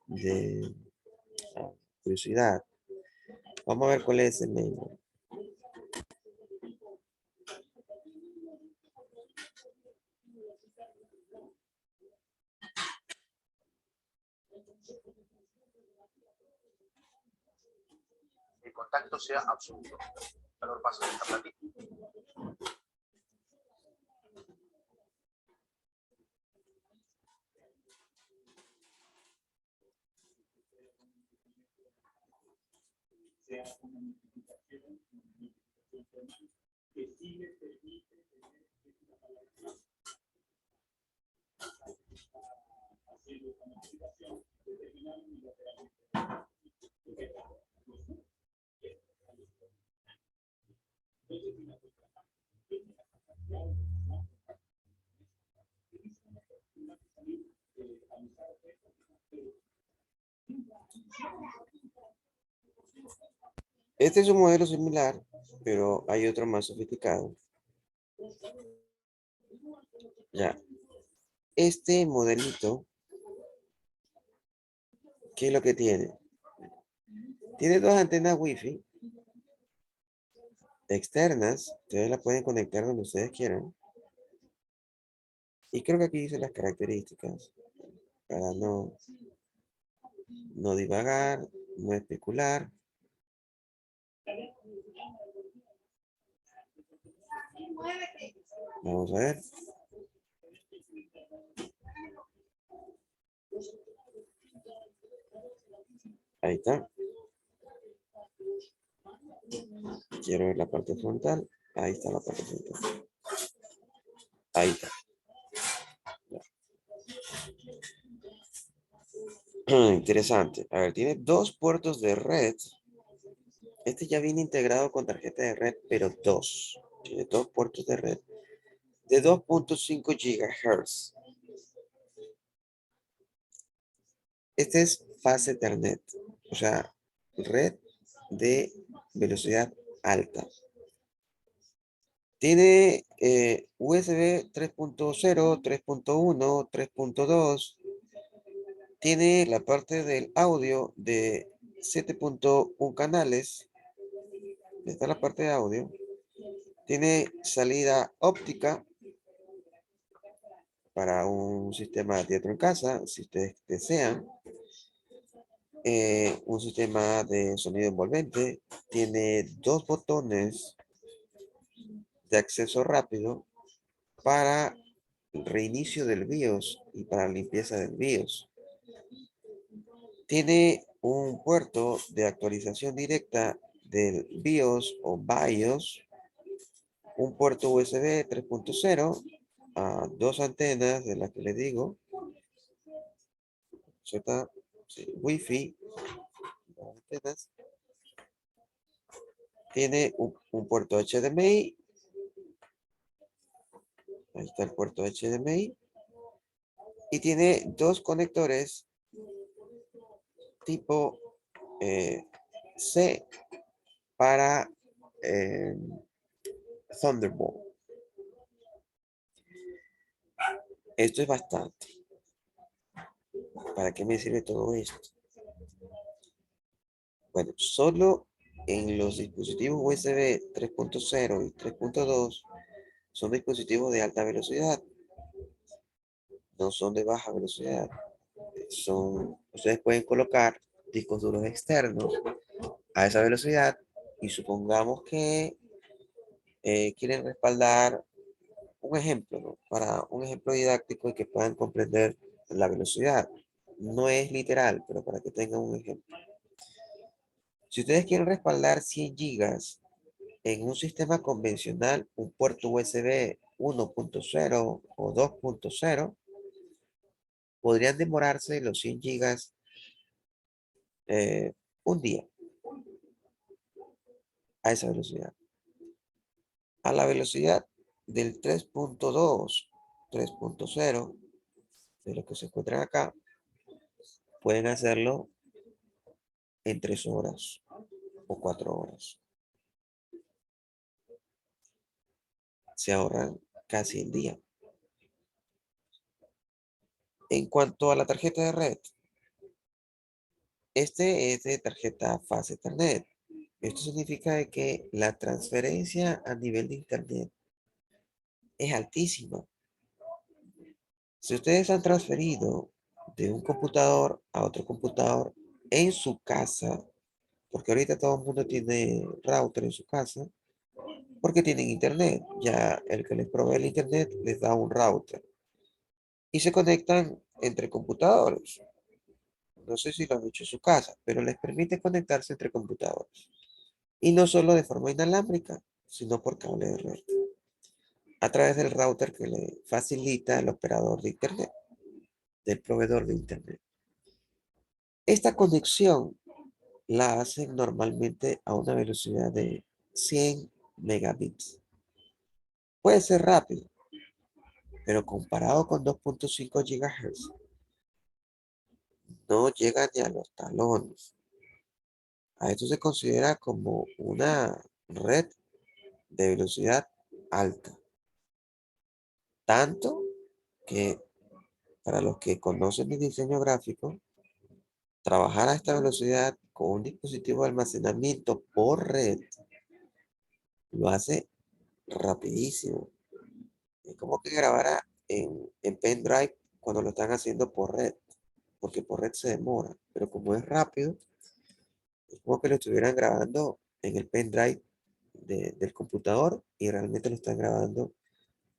de, curiosidad. Vamos a ver cuál es ese mainboard. El contacto sea absoluto. Calor paso de esta platita. Este es un modelo similar, pero hay otro más sofisticado. Ya. Este modelito, ¿qué es lo que tiene? Tiene dos antenas Wi-Fi externas. Ustedes la pueden conectar donde ustedes quieran. Y creo que aquí dice las características. Para no divagar, no especular. Vamos a ver. Ahí está. Quiero ver la parte frontal. Ahí está la parte frontal. Ahí está. Interesante. A ver, tiene dos puertos de red. Este ya viene integrado con tarjeta de red, pero dos. Tiene dos puertos de red de 2.5 GHz. Este es Fast Ethernet, o sea, red de velocidad alta. Tiene USB 3.0, 3.1, 3.2. Tiene la parte del audio de 7.1 canales. Esta es la parte de audio. Tiene salida óptica para un sistema de teatro en casa, si ustedes desean. Un sistema de sonido envolvente. Tiene dos botones de acceso rápido para el reinicio del BIOS y para limpieza del BIOS. Tiene un puerto de actualización directa del BIOS o BIOS, un puerto USB 3.0, dos antenas de las que les digo, Z, sí, Wi-Fi, dos antenas. Tiene un puerto HDMI. Ahí está el puerto HDMI. Y tiene dos conectores tipo C para Thunderbolt. Esto es bastante. ¿Para qué me sirve todo esto? Bueno, solo en los dispositivos USB 3.0 y 3.2 son dispositivos de alta velocidad. No son de baja velocidad. Ustedes pueden colocar discos duros externos a esa velocidad y supongamos que quieren respaldar un ejemplo, ¿no? Para un ejemplo didáctico y que puedan comprender la velocidad. No es literal, pero para que tengan un ejemplo. Si ustedes quieren respaldar 100 gigas en un sistema convencional, un puerto USB 1.0 o 2.0, podrían demorarse los 100 gigas un día a esa velocidad. A la velocidad del 3.2, 3.0, de lo que se encuentran acá, pueden hacerlo en 3 horas o 4 horas. Se ahorran casi el día. En cuanto a la tarjeta de red, este es de tarjeta Fast Ethernet. Esto significa de que la transferencia a nivel de Internet es altísima. Si ustedes han transferido de un computador a otro computador en su casa, porque ahorita todo el mundo tiene router en su casa, porque tienen internet. Ya el que les provee el internet les da un router y se conectan entre computadores. No sé si lo han hecho en su casa, pero les permite conectarse entre computadores. Y no solo de forma inalámbrica, sino por cable de red, a través del router que le facilita el operador de internet, del proveedor de internet. Esta conexión la hacen normalmente a una velocidad de 100 megabits. Puede ser rápido, pero comparado con 2.5 GHz, no llega ni a los talones. A esto se considera como una red de velocidad alta. Tanto que para los que conocen el diseño gráfico, trabajar a esta velocidad con un dispositivo de almacenamiento por red lo hace rapidísimo. Es como que grabara en pendrive cuando lo están haciendo por red, porque por red se demora, pero como es rápido, es como que lo estuvieran grabando en el pendrive del computador y realmente lo están grabando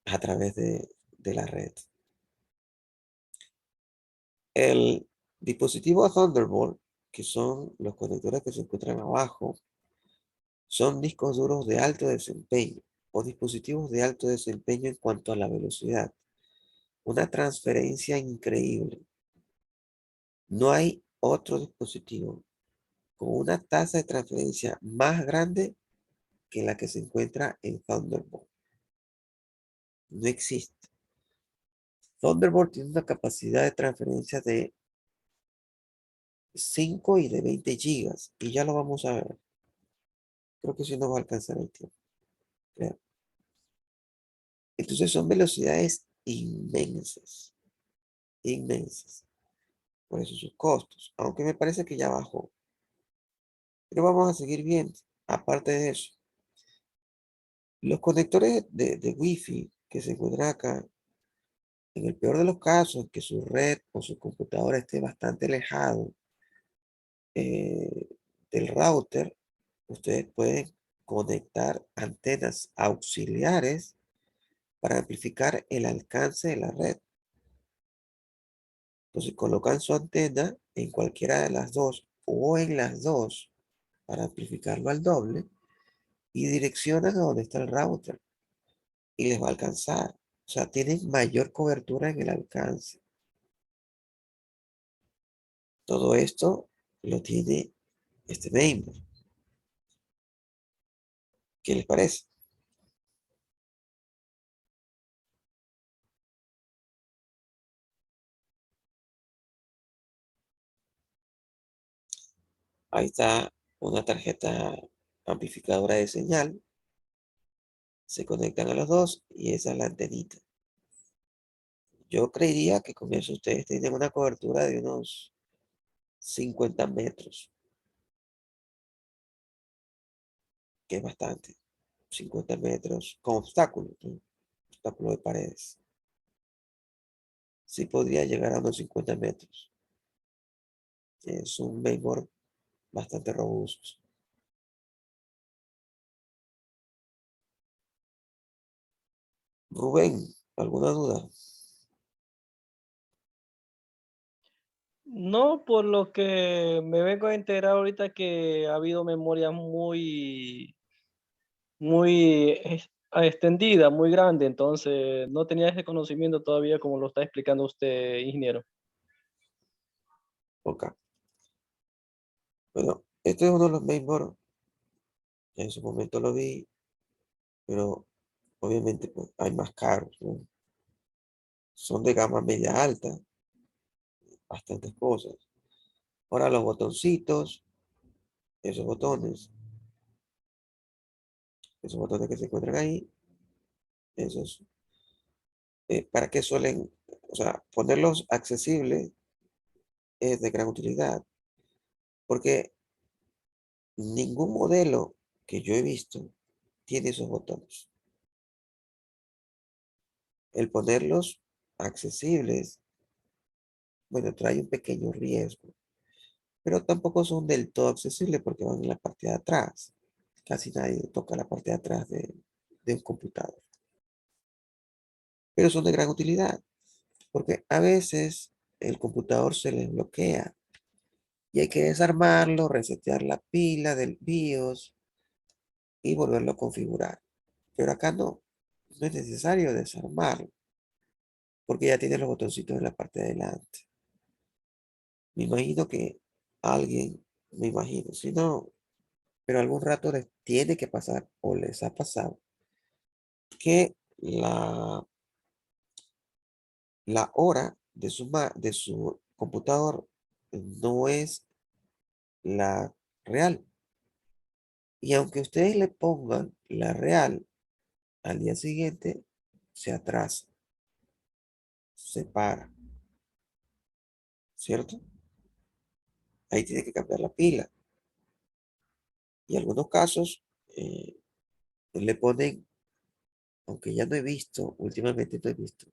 a través de la red. El dispositivo Thunderbolt, que son los conectores que se encuentran abajo, son discos duros de alto desempeño o dispositivos de alto desempeño en cuanto a la velocidad. Una transferencia increíble. No hay otro dispositivo con una tasa de transferencia más grande que la que se encuentra en Thunderbolt. No existe. Thunderbolt tiene una capacidad de transferencia de 5 y de 20 gigas. Y ya lo vamos a ver. Creo que sí nos va a alcanzar el tiempo. Creo. Entonces son velocidades inmensas. Inmensas. Por eso sus costos. Aunque me parece que ya bajó. Pero vamos a seguir viendo. Aparte de eso. Los conectores de Wi-Fi que se encuentran acá, en el peor de los casos, que su red o su computadora esté bastante alejado del router, ustedes pueden conectar antenas auxiliares para amplificar el alcance de la red. Entonces colocan su antena en cualquiera de las dos o en las dos para amplificarlo al doble y direccionan a donde está el router y les va a alcanzar. O sea, tienen mayor cobertura en el alcance. Todo esto lo tiene este mainboard. ¿Qué les parece? Ahí está una tarjeta amplificadora de señal. Se conectan a los dos y esa es la antenita. Yo creería que con eso ustedes tienen una cobertura de unos 50 metros, que es bastante. 50 metros con obstáculos, ¿no? Obstáculo de paredes. Sí podría llegar a unos 50 metros. Es un mainboard bastante robusto. Rubén, ¿alguna duda? No, por lo que me vengo a enterar ahorita que ha habido memorias muy extendida, muy grande, entonces no tenía ese conocimiento todavía como lo está explicando usted, ingeniero. Ok. Bueno, este es uno de los mainboards. En su momento lo vi, pero obviamente pues, hay más caros, ¿no? Son de gama media alta, bastantes cosas. Ahora los botoncitos, esos botones, esos botones que se encuentran ahí, esos ¿Para qué suelen, o sea, ponerlos accesibles es de gran utilidad? Porque ningún modelo que yo he visto tiene esos botones. El ponerlos accesibles, bueno, trae un pequeño riesgo, pero tampoco son del todo accesibles porque van en la parte de atrás. Casi nadie toca la parte de atrás de un computador. Pero son de gran utilidad, porque a veces el computador se les bloquea y hay que desarmarlo, resetear la pila del BIOS y volverlo a configurar. Pero acá no es necesario desarmarlo, porque ya tiene los botoncitos en la parte de adelante. Me imagino que alguien, me imagino, si no, pero algún rato les tiene que pasar o les ha pasado que la hora de su computador no es la real. Y aunque ustedes le pongan la real, al día siguiente se atrasa, se para, ¿cierto? Ahí tiene que cambiar la pila. Y en algunos casos le ponen, aunque ya no he visto, últimamente no he visto,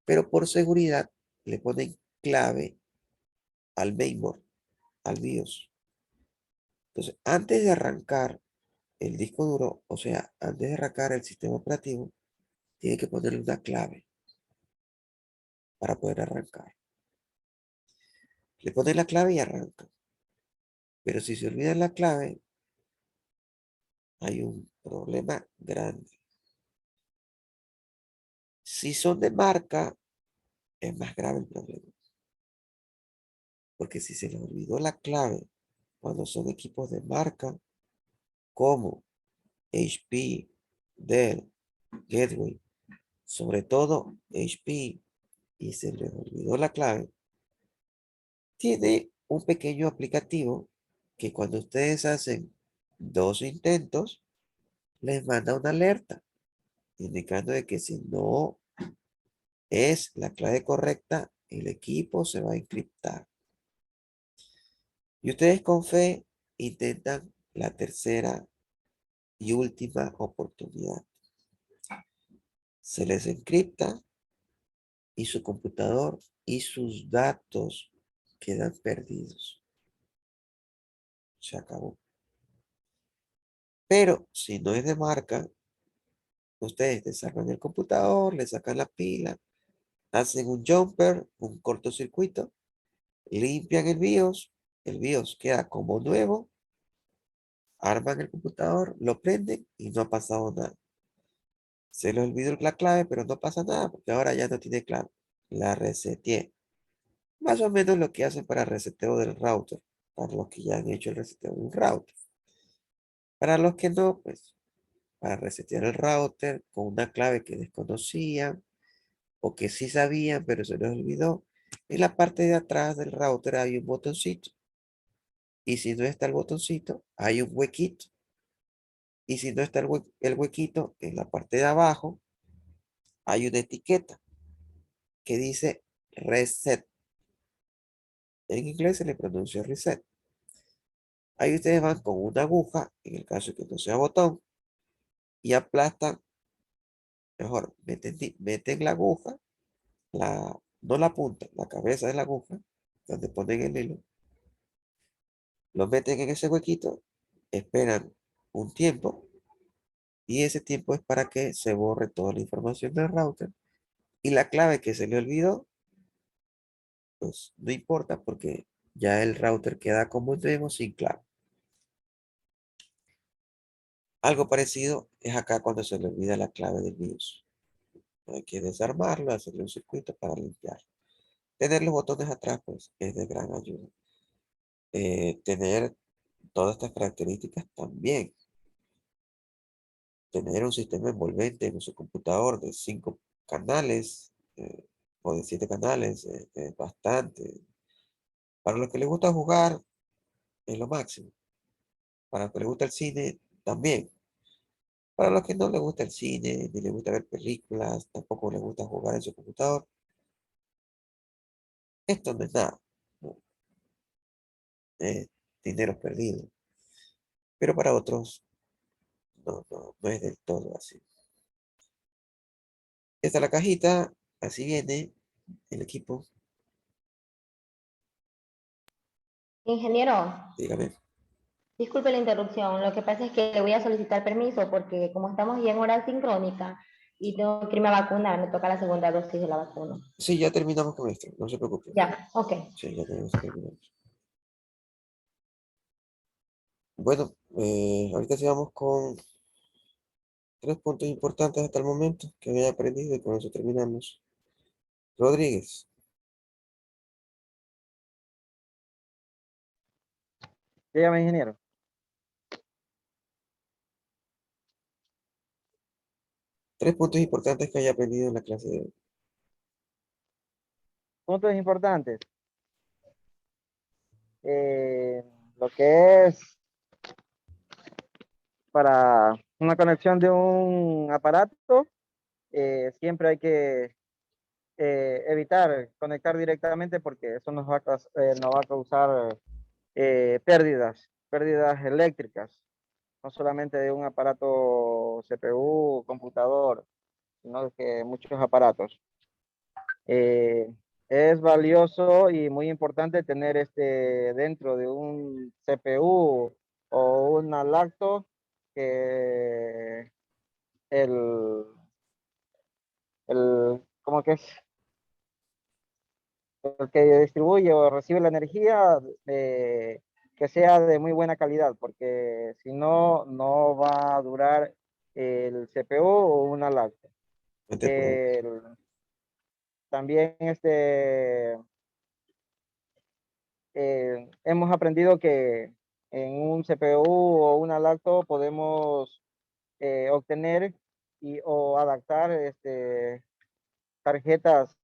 pero por seguridad le ponen clave al mainboard, al BIOS. Entonces, antes de arrancar el disco duro, o sea, antes de arrancar el sistema operativo, tiene que ponerle una clave para poder arrancar. Le ponen la clave y arranca. Pero si se olvida la clave, hay un problema grande. Si son de marca, es más grave el problema. Porque si se les olvidó la clave cuando son equipos de marca, como HP, Dell, Gateway, sobre todo HP, y se les olvidó la clave, tiene un pequeño aplicativo que cuando ustedes hacen 2 intentos, les manda una alerta, indicando de que si no es la clave correcta, el equipo se va a encriptar. Y ustedes con fe intentan la tercera y última oportunidad. Se les encripta y su computador y sus datos quedan perdidos. Se acabó. Pero si no es de marca, ustedes desarman el computador, le sacan la pila, hacen un jumper, un cortocircuito, limpian el BIOS queda como nuevo, arman el computador, lo prenden y no ha pasado nada. Se les olvidó la clave, pero no pasa nada porque ahora ya no tiene clave. La reseteé. Más o menos lo que hacen para reseteo del router, para los que ya han hecho el reseteo de un router. Para los que no, pues para resetear el router con una clave que desconocían o que sí sabían, pero se les olvidó. En la parte de atrás del router hay un botoncito. Y si no está el botoncito, hay un huequito. Y si no está el huequito, en la parte de abajo hay una etiqueta que dice reset. En inglés se le pronuncia reset. Ahí ustedes van con una aguja, en el caso de que no sea botón, y aplastan, mejor, meten la aguja, no la punta, la cabeza de la aguja, donde ponen el hilo, lo meten en ese huequito, esperan un tiempo, y ese tiempo es para que se borre toda la información del router, y la clave que se le olvidó, pues no importa porque ya el router queda como nuevo sin clave. Algo parecido es acá cuando se le olvida la clave del BIOS. Hay que desarmarlo, hacerle un circuito para limpiar. Tener los botones atrás, pues, es de gran ayuda. Tener todas estas características también. Tener un sistema envolvente en su computador de 5 canales o de 7 canales es bastante. Para los que les gusta jugar, es lo máximo. Para los que les gusta el cine, también. Para los que no les gusta el cine, ni les gusta ver películas, tampoco les gusta jugar en su computador, esto no es nada, ¿no? Es dinero perdido. Pero para otros, no es del todo así. Esta es la cajita, así viene el equipo. Ingeniero, Dígame. disculpe la interrupción. Lo que pasa es que le voy a solicitar permiso porque como estamos ya en hora sincrónica y tengo que irme a vacunar, me toca la segunda dosis de la vacuna. Sí, ya terminamos con esto, no se preocupe. Ya, ok. Sí, ya tenemos que terminar. Bueno, ahorita sigamos con 3 puntos importantes hasta el momento que había aprendido y con eso terminamos. Rodríguez, Dígame, ingeniero. 3 puntos importantes que haya aprendido en la clase de hoy. Puntos importantes. Lo que es para una conexión de un aparato, siempre hay que evitar conectar directamente porque eso nos va a causar pérdidas eléctricas, no solamente de un aparato CPU, computador, sino que muchos aparatos. Es valioso y muy importante tener dentro de un CPU o una lacto que el, como que es el que distribuye o recibe la energía, que sea de muy buena calidad, porque si no, no va a durar el CPU o una lacto. También hemos aprendido que en un CPU o una lacto podemos obtener o adaptar tarjetas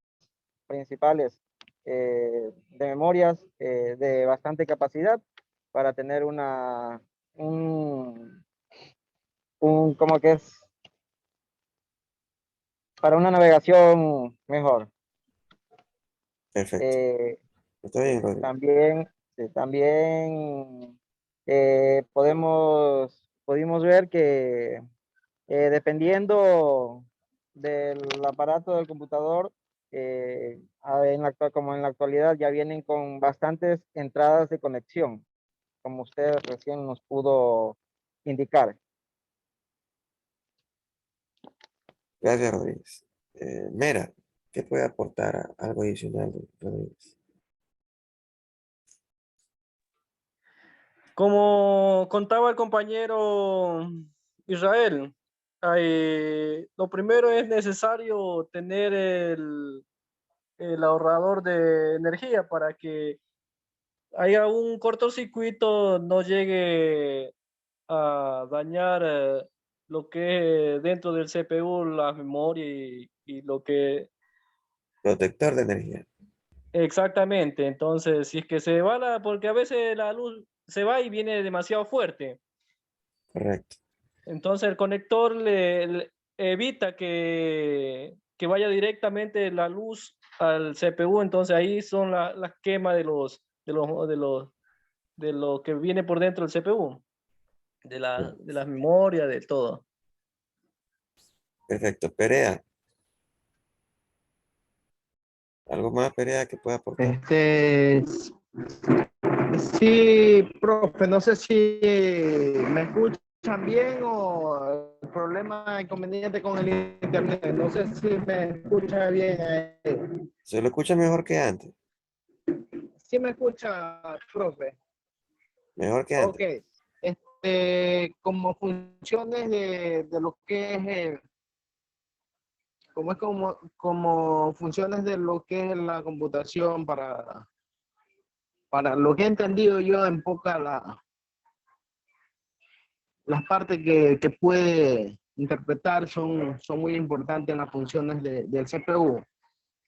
principales de memorias de bastante capacidad para tener como que es, para una navegación mejor. Perfecto. Está bien, Rodríguez. También pudimos ver que dependiendo del aparato del computador, como en la actualidad ya vienen con bastantes entradas de conexión, como usted recién nos pudo indicar. Gracias, Rodríguez. Mera, ¿qué puede aportar algo adicional, Rodríguez? Como contaba el compañero Israel, lo primero es necesario tener el ahorrador de energía para que haya un cortocircuito, no llegue a dañar lo que es dentro del CPU, la memoria y lo que... Protector de energía. Exactamente, entonces si es que se va porque a veces la luz se va y viene demasiado fuerte. Correcto. Entonces el conector le evita que vaya directamente la luz al CPU, entonces ahí son las quemas de lo que viene por dentro del CPU, de la memoria, de todo. Perfecto. Perea. ¿Algo más, Perea, que pueda aportar? Sí, profe, no sé si me escuchan bien o el problema inconveniente con el internet. No sé si me escucha bien. Se lo escucha mejor que antes. Sí me escucha, profe. Mejor que Ok. antes. Como funciones de lo que es como funciones de lo que es la computación para lo que he entendido yo en poca las partes que puede interpretar son muy importantes en las funciones del CPU.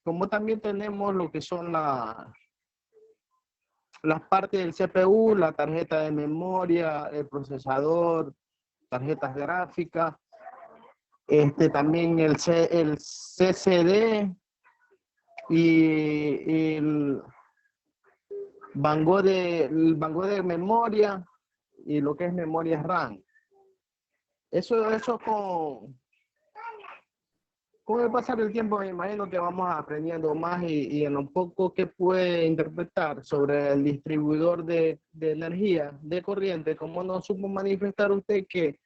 Como también tenemos lo que son las partes del CPU, la tarjeta de memoria, el procesador, tarjetas gráficas. también el CCD y el el banco de memoria y lo que es memoria RAM. Eso con el pasar del tiempo me imagino que vamos aprendiendo más y en lo poco que puede interpretar sobre el distribuidor de energía, de corriente, como nos supo manifestar usted que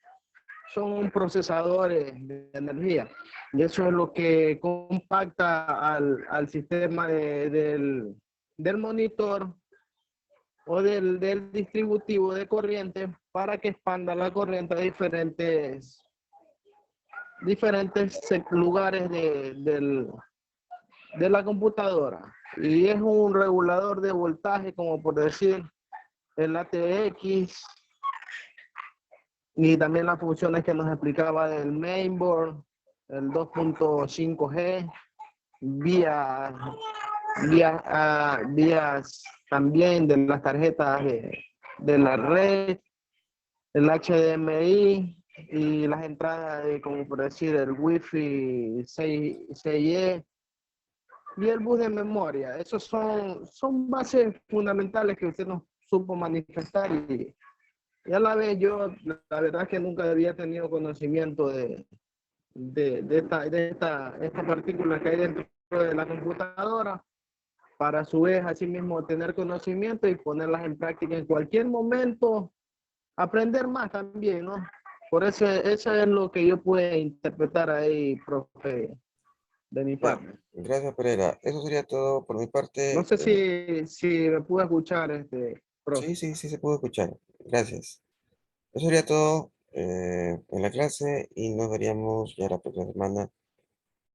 son procesadores de energía. Y eso es lo que compacta al sistema del monitor o del distributivo de corriente para que expanda la corriente a diferentes lugares de la computadora. Y es un regulador de voltaje, como por decir el ATX, y también las funciones que nos explicaba del mainboard, el 2.5G, vías también de las tarjetas de la red, el HDMI y las entradas de, como por decir, el Wi-Fi 6E y el bus de memoria. Esos son bases fundamentales que usted nos supo manifestar y a la vez yo, la verdad es que nunca había tenido conocimiento de esta partícula que hay dentro de la computadora, para a su vez así mismo tener conocimiento y ponerlas en práctica en cualquier momento, aprender más también, ¿no? Por eso es lo que yo pude interpretar ahí, profe, de mi parte. Gracias, Pereira. Eso sería todo por mi parte. No sé si me pudo escuchar, profe. Sí, se pudo escuchar. Gracias. Eso sería todo en la clase y nos veríamos ya la próxima semana.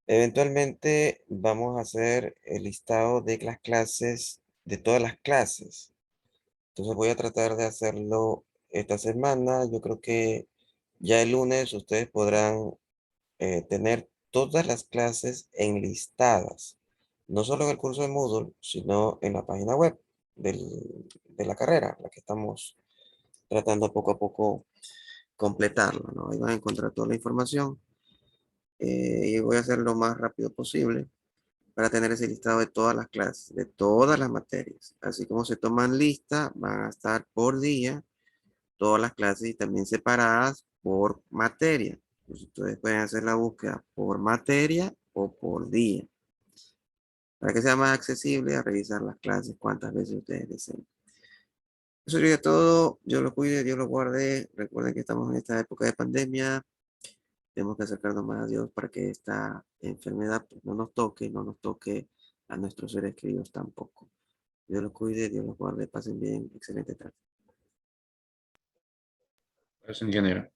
Eventualmente vamos a hacer el listado de las clases, de todas las clases. Entonces voy a tratar de hacerlo esta semana. Yo creo que ya el lunes ustedes podrán tener todas las clases enlistadas. No solo en el curso de Moodle, sino en la página web de la carrera, la que estamos tratando poco a poco completarla, ¿no? Ahí van a encontrar toda la información y voy a hacer lo más rápido posible para tener ese listado de todas las clases, de todas las materias. Así como se toman lista, van a estar por día todas las clases y también separadas por materia. Pues ustedes pueden hacer la búsqueda por materia o por día, para que sea más accesible a revisar las clases cuantas veces ustedes deseen. Eso sería todo. Dios lo cuide, Dios lo guarde. Recuerden que estamos en esta época de pandemia. Tenemos que acercarnos más a Dios para que esta enfermedad pues, no nos toque a nuestros seres queridos tampoco. Dios los cuide, Dios los guarde. Pasen bien. Excelente tarde. Gracias, ingeniero.